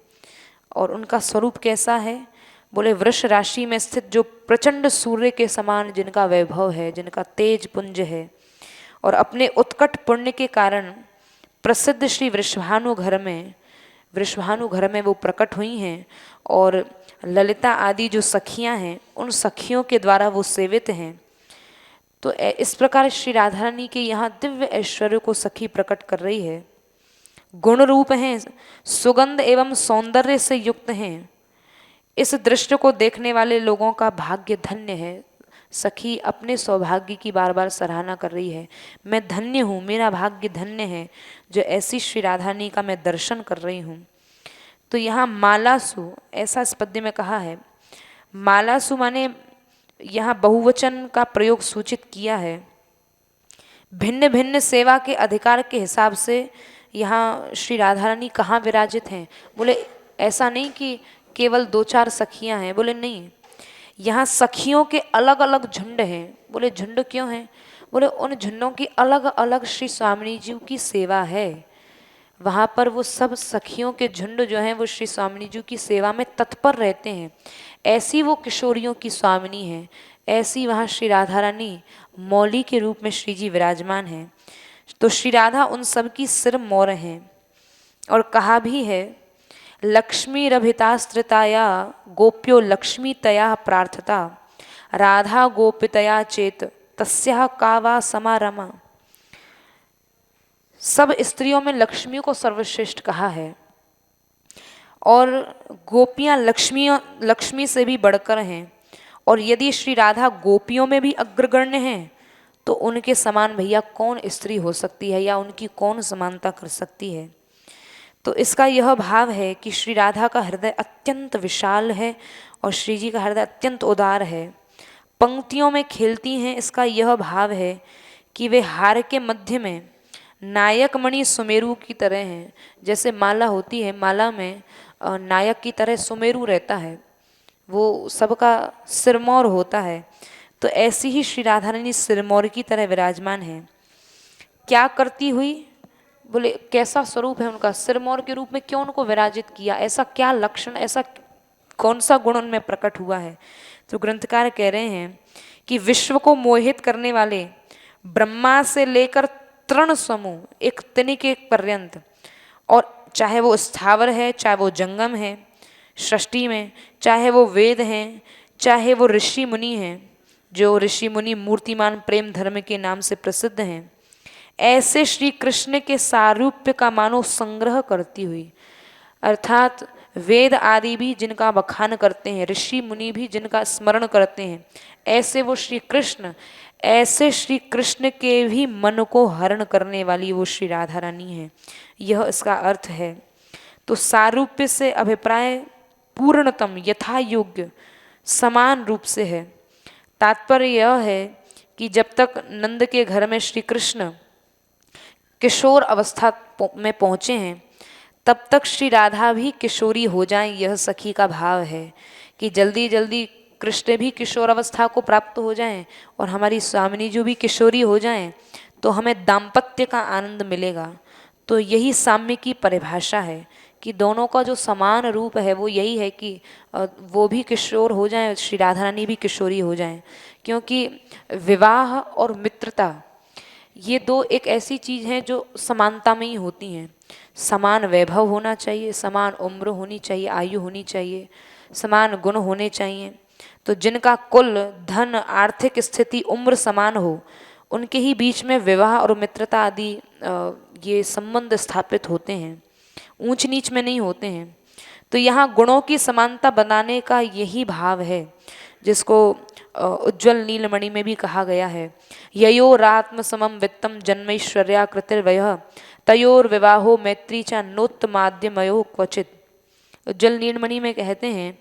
Speaker 2: और उनका स्वरूप कैसा है, बोले वृष राशि में स्थित जो प्रचंड सूर्य के समान जिनका वैभव है, जिनका तेज पुंज है, और अपने उत्कट पुण्य के कारण प्रसिद्ध श्री वृषभानु घर में वो प्रकट हुई हैं। और ललिता आदि जो सखियां हैं उन सखियों के द्वारा वो सेवित हैं। तो इस प्रकार श्री राधा रानी के यहाँ दिव्य ऐश्वर्य को सखी प्रकट कर रही है। गुण रूप हैं, सुगंध एवं सौंदर्य से युक्त हैं। इस दृश्य को देखने वाले लोगों का भाग्य धन्य है। सखी अपने सौभाग्य की बार बार सराहना कर रही है, मैं धन्य हूँ, मेरा भाग्य धन्य है जो ऐसी श्री राधा रानी का मैं दर्शन कर रही हूँ। तो यहाँ मालासु ऐसा इस पद्य में कहा है, मालासु माने यहाँ बहुवचन का प्रयोग सूचित किया है। भिन्न भिन्न सेवा के अधिकार के हिसाब से यहाँ श्री राधा रानी कहाँ विराजित हैं, बोले ऐसा नहीं कि केवल 2-4 सखियाँ हैं, बोले नहीं, यहाँ सखियों के अलग अलग झुंड हैं। बोले झुंड क्यों हैं, बोले उन झुंडों की अलग अलग श्री स्वामिनी जी की सेवा है। वहाँ पर वो सब सखियों के झुंड जो हैं वो श्री स्वामिनी जी की सेवा में तत्पर रहते हैं। ऐसी वो किशोरियों की स्वामिनी है, ऐसी वहाँ श्री राधा रानी मौली के रूप में श्री जी विराजमान हैं। तो श्री राधा उन सब की सिर मोर हैं। और कहा भी है, लक्ष्मीरभितास्त्रिताया गोप्यो लक्ष्मी तया प्रार्थता राधा गोपितया चेत तस्या का वा समारमा। सब स्त्रियों में लक्ष्मी को सर्वश्रेष्ठ कहा है और गोपियां लक्ष्मी से भी बढ़कर हैं। और यदि श्री राधा गोपियों में भी अग्रगण्य हैं तो उनके समान भैया कौन स्त्री हो सकती है या उनकी कौन समानता कर सकती है। तो इसका यह भाव है कि श्री राधा का हृदय अत्यंत विशाल है और श्री जी का हृदय अत्यंत उदार है। पंक्तियों में खेलती हैं, इसका यह भाव है कि वे हार के मध्य में नायक मणि सुमेरु की तरह हैं। जैसे माला होती है, माला में नायक की तरह सुमेरु रहता है, वो सबका सिरमौर होता है। तो ऐसी ही श्री राधा रानी सिरमौर की तरह विराजमान है। क्या करती हुई, बोले कैसा स्वरूप है उनका, सिरमौर के रूप में क्यों उनको विराजित किया, ऐसा क्या लक्षण, ऐसा कौन सा गुण उनमें प्रकट हुआ है। तो ग्रंथकार कह रहे हैं कि विश्व को मोहित करने वाले ब्रह्मा से लेकर तृण समूह, एक तनिक एक पर्यंत, और चाहे वो स्थावर है, चाहे वो जंगम है सृष्टि में, चाहे वो वेद हैं, चाहे वो ऋषि मुनि हैं, जो ऋषि मुनि मूर्तिमान प्रेम धर्म के नाम से प्रसिद्ध हैं, ऐसे श्री कृष्ण के सारूप्य का मानो संग्रह करती हुई, अर्थात वेद आदि भी जिनका बखान करते हैं, ऋषि मुनि भी जिनका स्मरण करते हैं, ऐसे वो श्री कृष्ण, ऐसे श्री कृष्ण के भी मन को हरण करने वाली वो श्री राधा रानी है। यह इसका अर्थ है। तो सारूप्य से अभिप्राय पूर्णतम, यथा योग्य, समान रूप से है। तात्पर्य यह है कि जब तक नंद के घर में श्री कृष्ण किशोर अवस्था में पहुँचे हैं, तब तक श्री राधा भी किशोरी हो जाएं, यह सखी का भाव है कि जल्दी जल्दी कृष्ण भी किशोर अवस्था को प्राप्त हो जाएं और हमारी स्वामिनी जो भी किशोरी हो जाएं, तो हमें दाम्पत्य का आनंद मिलेगा। तो यही साम्य की परिभाषा है कि दोनों का जो समान रूप है वो यही है कि वो भी किशोर हो जाएं, श्री राधा रानी भी किशोरी हो जाएं। क्योंकि विवाह और मित्रता ये दो एक ऐसी चीज़ हैं जो समानता में ही होती हैं। समान वैभव होना चाहिए, समान उम्र होनी चाहिए, आयु होनी चाहिए, समान गुण होने चाहिए। तो जिनका कुल, धन, आर्थिक स्थिति, उम्र समान हो, उनके ही बीच में विवाह और मित्रता आदि ये संबंध स्थापित होते हैं, ऊंच नीच में नहीं होते हैं। तो यहाँ गुणों की समानता बनाने का यही भाव है, जिसको उज्ज्वल नीलमणि में भी कहा गया है, ययोरात्म समम वित्तम जन्मैश्वर्या कृतिर्वयः तयोर विवाहो मैत्री च नोत्तमाद्यमयो क्वचित। उज्ज्वल नीलमणि में कहते हैं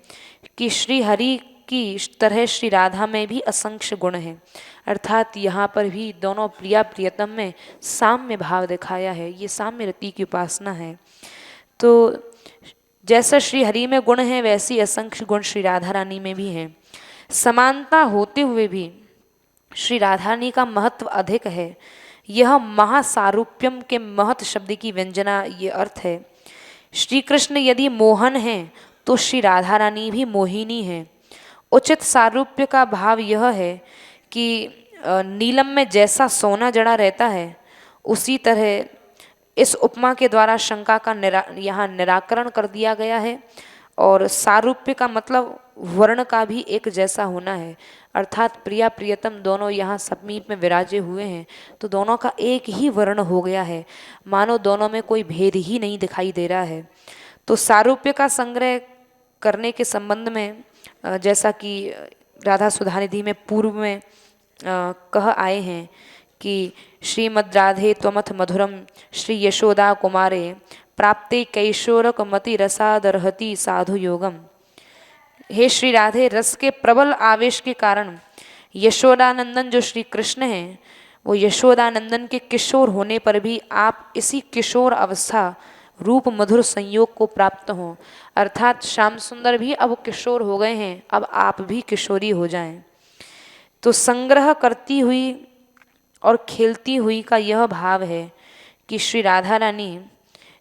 Speaker 2: कि श्री हरि की तरह श्री राधा में भी असंख्य गुण हैं, अर्थात यहाँ पर भी दोनों प्रिया प्रियतम में साम्य भाव दिखाया है। ये साम्य रति की उपासना है। तो जैसा श्री हरि में गुण है, वैसी असंख्य गुण श्री राधा रानी में भी हैं। समानता होते हुए भी श्री राधा रानी का महत्व अधिक है। यह महासारूप्यम के महत शब्द की व्यंजना ये अर्थ है। श्री कृष्ण यदि मोहन हैं तो श्री राधा रानी भी मोहिनी है। उचित सारूप्य का भाव यह है कि नीलम में जैसा सोना जड़ा रहता है, उसी तरह इस उपमा के द्वारा शंका का यहाँ निराकरण कर दिया गया है। और सारूप्य का मतलब वर्ण का भी एक जैसा होना है, अर्थात प्रिया प्रियतम दोनों यहाँ समीप में विराजे हुए हैं, तो दोनों का एक ही वर्ण हो गया है, मानो दोनों में कोई भेद ही नहीं दिखाई दे रहा है। तो सारूप्य का संग्रह करने के संबंध में जैसा कि राधा सुधानिधि में पूर्व में कह आए हैं कि श्रीमद् राधे त्वमथ मधुरम श्री यशोदा कुमारे प्राप्ते कैशोरक मति रसादरहति साधु योगम। हे श्री राधे, रस के प्रबल आवेश के कारण यशोदानंदन जो श्री कृष्ण हैं, वो यशोदानंदन के किशोर होने पर भी आप इसी किशोर अवस्था रूप मधुर संयोग को प्राप्त हों, अर्थात श्याम सुंदर भी अब किशोर हो गए हैं, अब आप भी किशोरी हो जाएं। तो संग्रह करती हुई और खेलती हुई का यह भाव है कि श्री राधा रानी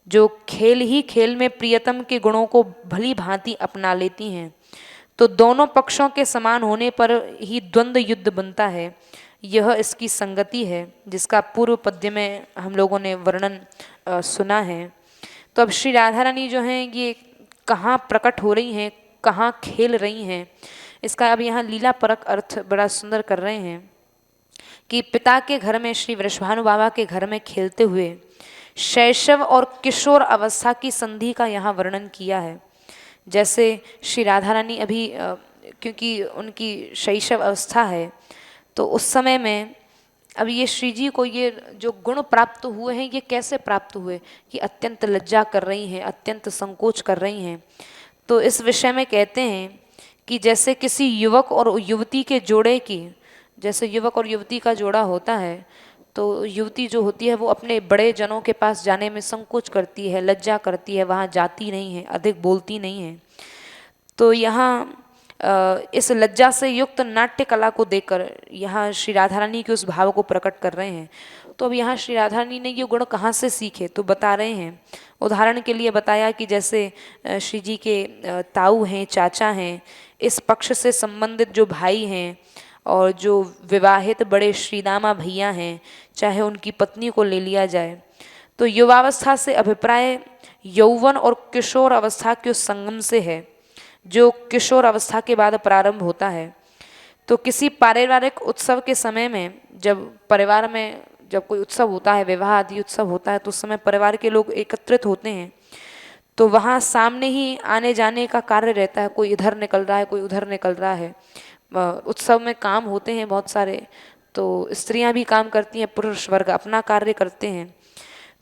Speaker 2: जो खेल ही खेल में प्रियतम के गुणों को भली भांति अपना लेती हैं, तो दोनों पक्षों के समान होने पर ही द्वंद्व युद्ध बनता है। यह इसकी संगति है, जिसका पूर्व पद्य में हम लोगों ने वर्णन सुना है। तो अब श्री राधा रानी जो हैं ये कहाँ प्रकट हो रही हैं, कहाँ खेल रही हैं, इसका अब यहाँ लीला परक अर्थ बड़ा सुंदर कर रहे हैं कि पिता के घर में, श्री वृषभानु बाबा के घर में खेलते हुए शैशव और किशोर अवस्था की संधि का यहाँ वर्णन किया है। जैसे श्री राधा रानी अभी क्योंकि उनकी शैशव अवस्था है, तो उस समय में अब ये श्री जी को ये जो गुण प्राप्त हुए हैं, ये कैसे प्राप्त हुए कि अत्यंत लज्जा कर रही हैं, अत्यंत संकोच कर रही हैं। तो इस विषय में कहते हैं कि जैसे किसी युवक और युवती के जोड़े की, जैसे युवक और युवती का जोड़ा होता है, तो युवती जो होती है वो अपने बड़े जनों के पास जाने में संकोच करती है, लज्जा करती है, वहाँ जाती नहीं है, अधिक बोलती नहीं है। तो यहाँ इस लज्जा से युक्त नाट्य कला को देखकर यहाँ श्री राधा रानी के उस भाव को प्रकट कर रहे हैं। तो अब यहाँ श्री राधा रानी ने ये गुण कहाँ से सीखे, तो बता रहे हैं। उदाहरण के लिए बताया कि जैसे श्री जी के ताऊ हैं, चाचा हैं, इस पक्ष से संबंधित जो भाई हैं और जो विवाहित बड़े श्रीदामा भैया हैं, चाहे उनकी पत्नी को ले लिया जाए, तो युवावस्था से अभिप्राय यौवन और किशोर अवस्था के उस संगम से है जो किशोर अवस्था के बाद प्रारंभ होता है। तो किसी पारिवारिक उत्सव के समय में जब परिवार में जब कोई उत्सव होता है, विवाह आदि उत्सव होता है, तो उस समय परिवार के लोग एकत्रित होते हैं। तो वहाँ सामने ही आने जाने का कार्य रहता है, कोई इधर निकल रहा है, कोई उधर निकल रहा है। उत्सव में काम होते हैं बहुत सारे, तो स्त्रियां भी काम करती हैं, पुरुष वर्ग अपना कार्य करते हैं।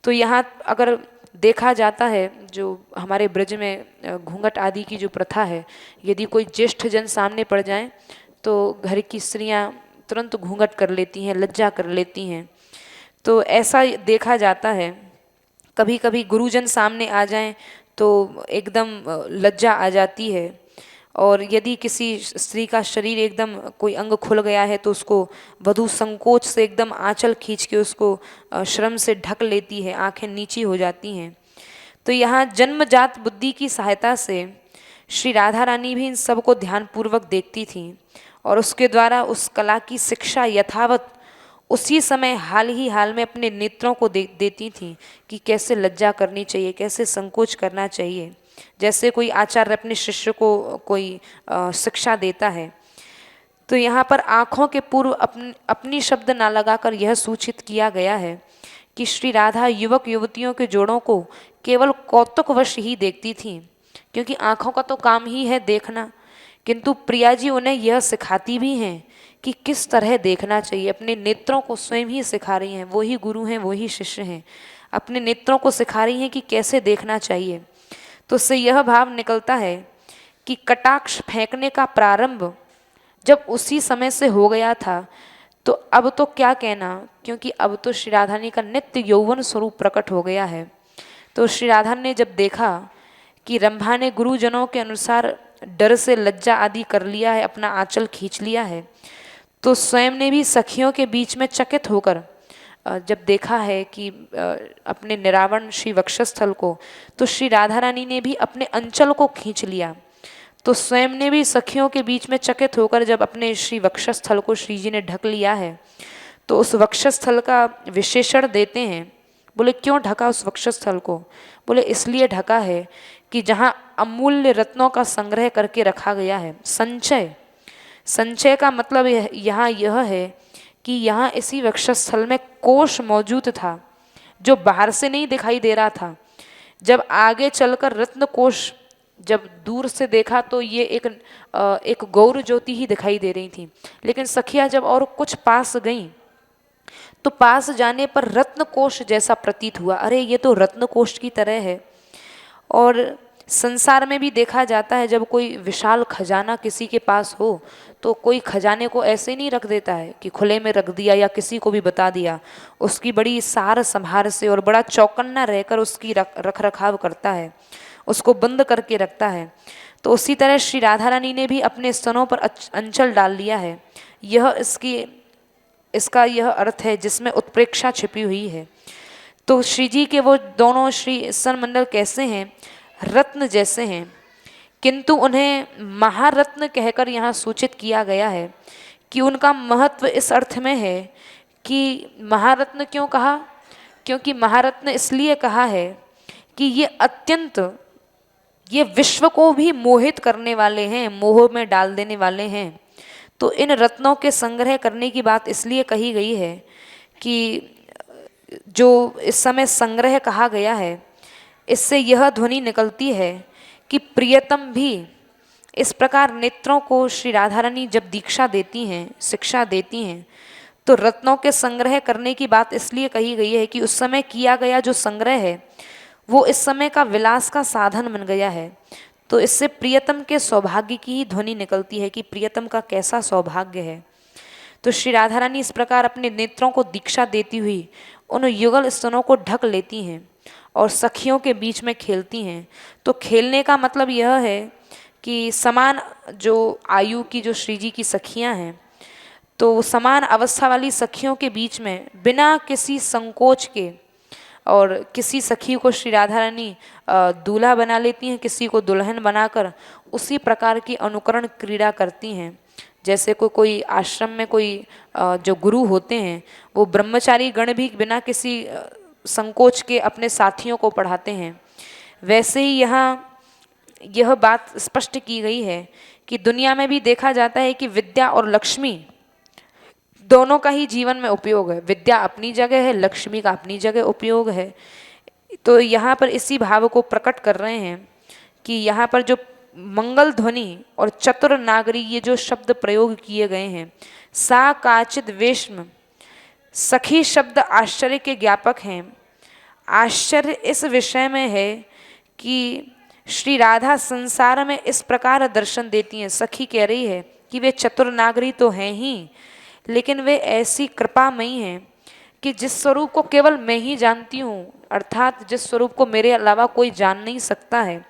Speaker 2: तो यहाँ अगर देखा जाता है जो हमारे ब्रज में घूंघट आदि की जो प्रथा है, यदि कोई ज्येष्ठ जन सामने पड़ जाए तो घर की स्त्रियां तुरंत घूंघट कर लेती हैं, लज्जा कर लेती हैं। तो ऐसा देखा जाता है। कभी कभी गुरुजन सामने आ जाएं तो एकदम लज्जा आ जाती है। और यदि किसी स्त्री का शरीर एकदम कोई अंग खुल गया है तो उसको वधू संकोच से एकदम आंचल खींच के उसको श्रम से ढक लेती है, आंखें नीची हो जाती हैं। तो यहाँ जन्मजात बुद्धि की सहायता से श्री राधा रानी भी इन सब को ध्यानपूर्वक देखती थीं और उसके द्वारा उस कला की शिक्षा यथावत उसी समय हाल में अपने नेत्रों को देती थीं कि कैसे लज्जा करनी चाहिए, कैसे संकोच करना चाहिए। जैसे कोई आचार्य अपने शिष्य को कोई शिक्षा देता है। तो यहाँ पर आँखों के पूर्व अपनी शब्द ना लगाकर यह सूचित किया गया है कि श्री राधा युवक युवतियों के जोड़ों को केवल कौतुकवश ही देखती थीं, क्योंकि आँखों का तो काम ही है देखना, किंतु प्रिया जी उन्हें यह सिखाती भी हैं कि किस तरह देखना चाहिए। अपने नेत्रों को स्वयं ही सिखा रही हैं, वो ही गुरु हैं, वो ही शिष्य हैं, अपने नेत्रों को सिखा रही हैं कि कैसे देखना चाहिए। तो उससे यह भाव निकलता है कि कटाक्ष फेंकने का प्रारंभ जब उसी समय से हो गया था, तो अब तो क्या कहना, क्योंकि अब तो श्री राधा रानी का नित्य यौवन स्वरूप प्रकट हो गया है। तो श्री राधा ने जब देखा कि रंभा ने गुरुजनों के अनुसार डर से लज्जा आदि कर लिया है, अपना आंचल खींच लिया है, तो स्वयं ने भी सखियों के बीच में चकित होकर जब देखा है कि अपने निरावरण श्री वक्षस्थल को, तो श्री राधा रानी ने भी अपने अंचल को खींच लिया। तो स्वयं ने भी सखियों के बीच में चकित होकर जब अपने श्री वक्षस्थल को श्री जी ने ढक लिया है, तो उस वक्षस्थल का विशेषण देते हैं। बोले क्यों ढका उस वक्षस्थल को? बोले इसलिए ढका है कि जहाँ अमूल्य रत्नों का संग्रह करके रखा गया है, संचय। संचय का मतलब यहाँ यह है कि यहाँ इसी वक्षस्थल में कोष मौजूद था, जो बाहर से नहीं दिखाई दे रहा था। जब आगे चलकर रत्न कोष जब दूर से देखा तो ये एक गौर ज्योति ही दिखाई दे रही थी, लेकिन सखिया जब और कुछ पास गईं तो पास जाने पर रत्न कोष जैसा प्रतीत हुआ। अरे ये तो रत्न कोष की तरह है। और संसार में भी देखा जाता है, जब कोई विशाल खजाना किसी के पास हो तो कोई खजाने को ऐसे नहीं रख देता है कि खुले में रख दिया या किसी को भी बता दिया। उसकी बड़ी सार संभार से और बड़ा चौकन्ना रहकर उसकी रख रखाव करता है, उसको बंद करके रखता है। तो उसी तरह श्री राधा रानी ने भी अपने स्तनों पर अंचल डाल लिया है। यह इसका यह अर्थ है जिसमें उत्प्रेक्षा छिपी हुई है। तो श्री जी के वो दोनों श्री स्तन मंडल कैसे हैं? रत्न जैसे हैं, किंतु उन्हें महारत्न कहकर यहाँ सूचित किया गया है कि उनका महत्व इस अर्थ में है कि महारत्न क्यों कहा? क्योंकि महारत्न इसलिए कहा है कि ये विश्व को भी मोहित करने वाले हैं, मोह में डाल देने वाले हैं। तो इन रत्नों के संग्रह करने की बात इसलिए कही गई है कि जो इस समय संग्रह कहा गया है, इससे यह ध्वनि निकलती है कि प्रियतम भी इस प्रकार नेत्रों को श्री राधा रानी जब दीक्षा देती हैं, शिक्षा देती हैं, तो रत्नों के संग्रह करने की बात इसलिए कही गई है कि उस समय किया गया जो संग्रह है वो इस समय का विलास का साधन बन गया है। तो इससे प्रियतम के सौभाग्य की ही ध्वनि निकलती है कि प्रियतम का कैसा सौभाग्य है। तो श्री राधा रानी इस प्रकार अपने नेत्रों को दीक्षा देती हुई उन युगल स्तनों को ढक लेती हैं और सखियों के बीच में खेलती हैं। तो खेलने का मतलब यह है कि समान जो आयु की जो श्री जी की सखियां हैं, तो समान अवस्था वाली सखियों के बीच में बिना किसी संकोच के और किसी सखी को श्री राधा रानी दूल्हा बना लेती हैं, किसी को दुल्हन बनाकर उसी प्रकार की अनुकरण क्रीड़ा करती हैं। जैसे कोई आश्रम में कोई जो गुरु होते हैं वो ब्रह्मचारी गण भी बिना किसी संकोच के अपने साथियों को पढ़ाते हैं, वैसे ही यहाँ यह बात स्पष्ट की गई है कि दुनिया में भी देखा जाता है कि विद्या और लक्ष्मी दोनों का ही जीवन में उपयोग है। विद्या अपनी जगह है, लक्ष्मी का अपनी जगह उपयोग है। तो यहाँ पर इसी भाव को प्रकट कर रहे हैं कि यहाँ पर जो मंगल ध्वनि और चतुर नागरी ये जो शब्द प्रयोग किए गए हैं, सा काचिद वेश्म सखी शब्द आश्चर्य के ज्ञापक हैं। आश्चर्य इस विषय में है कि श्री राधा संसार में इस प्रकार दर्शन देती हैं। सखी कह रही है कि वे चतुर नागरी तो हैं ही, लेकिन वे ऐसी कृपामयी हैं कि जिस स्वरूप को केवल मैं ही जानती हूँ, अर्थात जिस स्वरूप को मेरे अलावा कोई जान नहीं सकता है,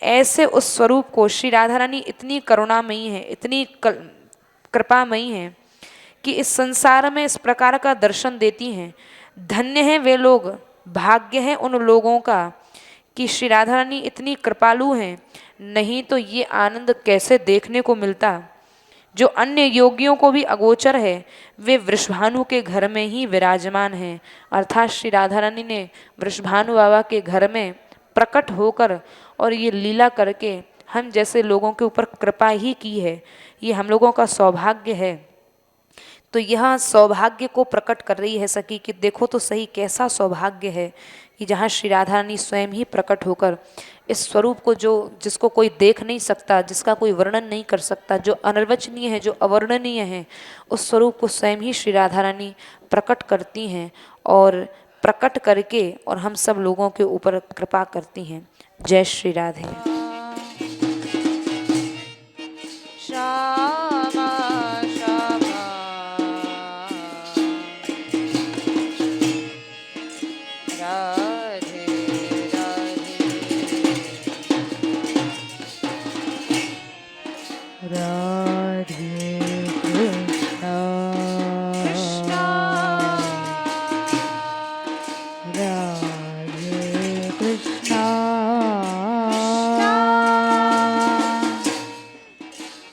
Speaker 2: ऐसे उस स्वरूप को श्री राधा रानी इतनी करुणामयी है, इतनी कृपामयी है कि इस संसार में इस प्रकार का दर्शन देती हैं। धन्य हैं वे लोग, भाग्य है उन लोगों का कि श्री राधा रानी इतनी कृपालु हैं, नहीं तो ये आनंद कैसे देखने को मिलता। जो अन्य योगियों को भी अगोचर है वे वृषभानु के घर में ही विराजमान हैं, अर्थात श्री राधा रानी ने वृषभानु बाबा के घर में प्रकट होकर और ये लीला करके हम जैसे लोगों के ऊपर कृपा ही की है। ये हम लोगों का सौभाग्य है। तो यह सौभाग्य को प्रकट कर रही है सखी कि देखो तो सही कैसा सौभाग्य है कि जहाँ श्री राधा रानी स्वयं ही प्रकट होकर इस स्वरूप को जो जिसको कोई देख नहीं सकता, जिसका कोई वर्णन नहीं कर सकता, जो अनिर्वचनीय है, जो अवर्णनीय है, उस स्वरूप को स्वयं ही श्री राधा रानी प्रकट करती हैं और प्रकट करके और हम सब लोगों के ऊपर कृपा करती हैं। जय श्री राधे। श्यामा श्यामा राधे राधे राधे कृष्णा कृष्णा राधे कृष्णा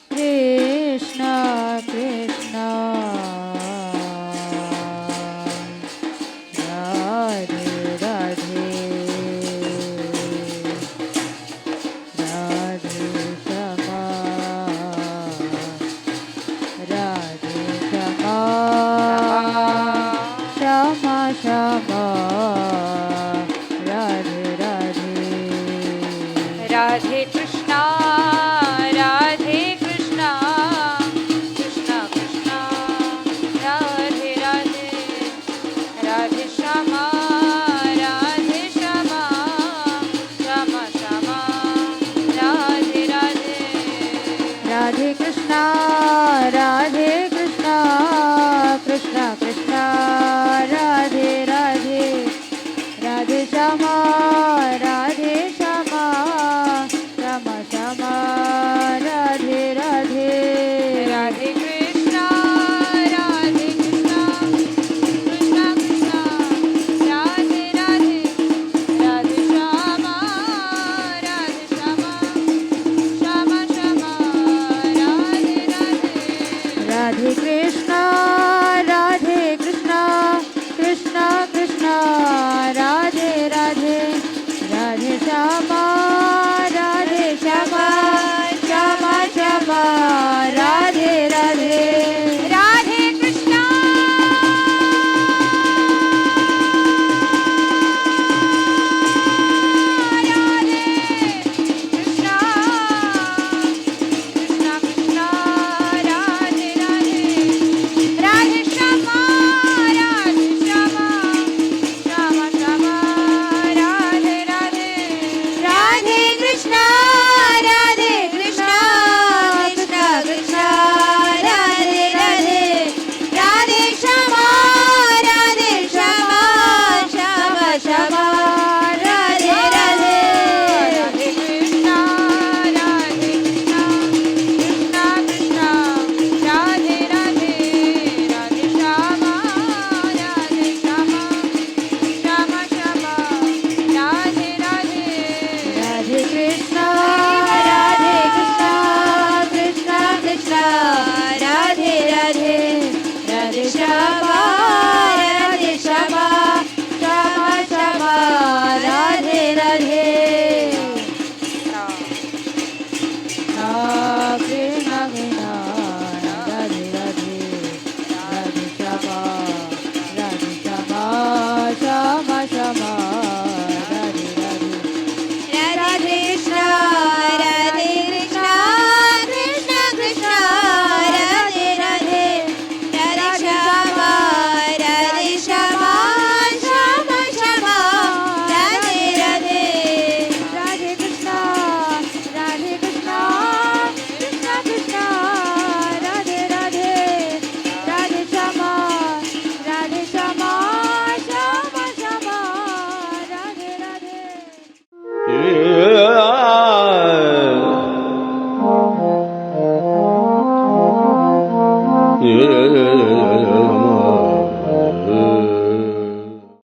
Speaker 2: कृष्णा कृष्णा राधे राधे राधे श्यामा राधे श्यामा श्यामा श्यामा राधे राधे राधे कृष्णा राधे कृष्णा कृष्णा कृष्णा राधे राधे राधे श्यामा राधे श्यामा श्यामा श्यामा राधे राधे राधे कृष्णा राधे कृष्णा कृष्णा कृष्णा राधे राधे राधे श्यामा राधे श्यामा श्यामा श्यामा राधे राधे राधे कृष्णा राधे कृष्णा कृष्णा कृष्णा राधे राधे राधे श्यामा राधे श्यामा श्यामा श्यामा राधे राधे राधे कृष्णा राधे कृष्णा कृष्णा कृष्णा राधे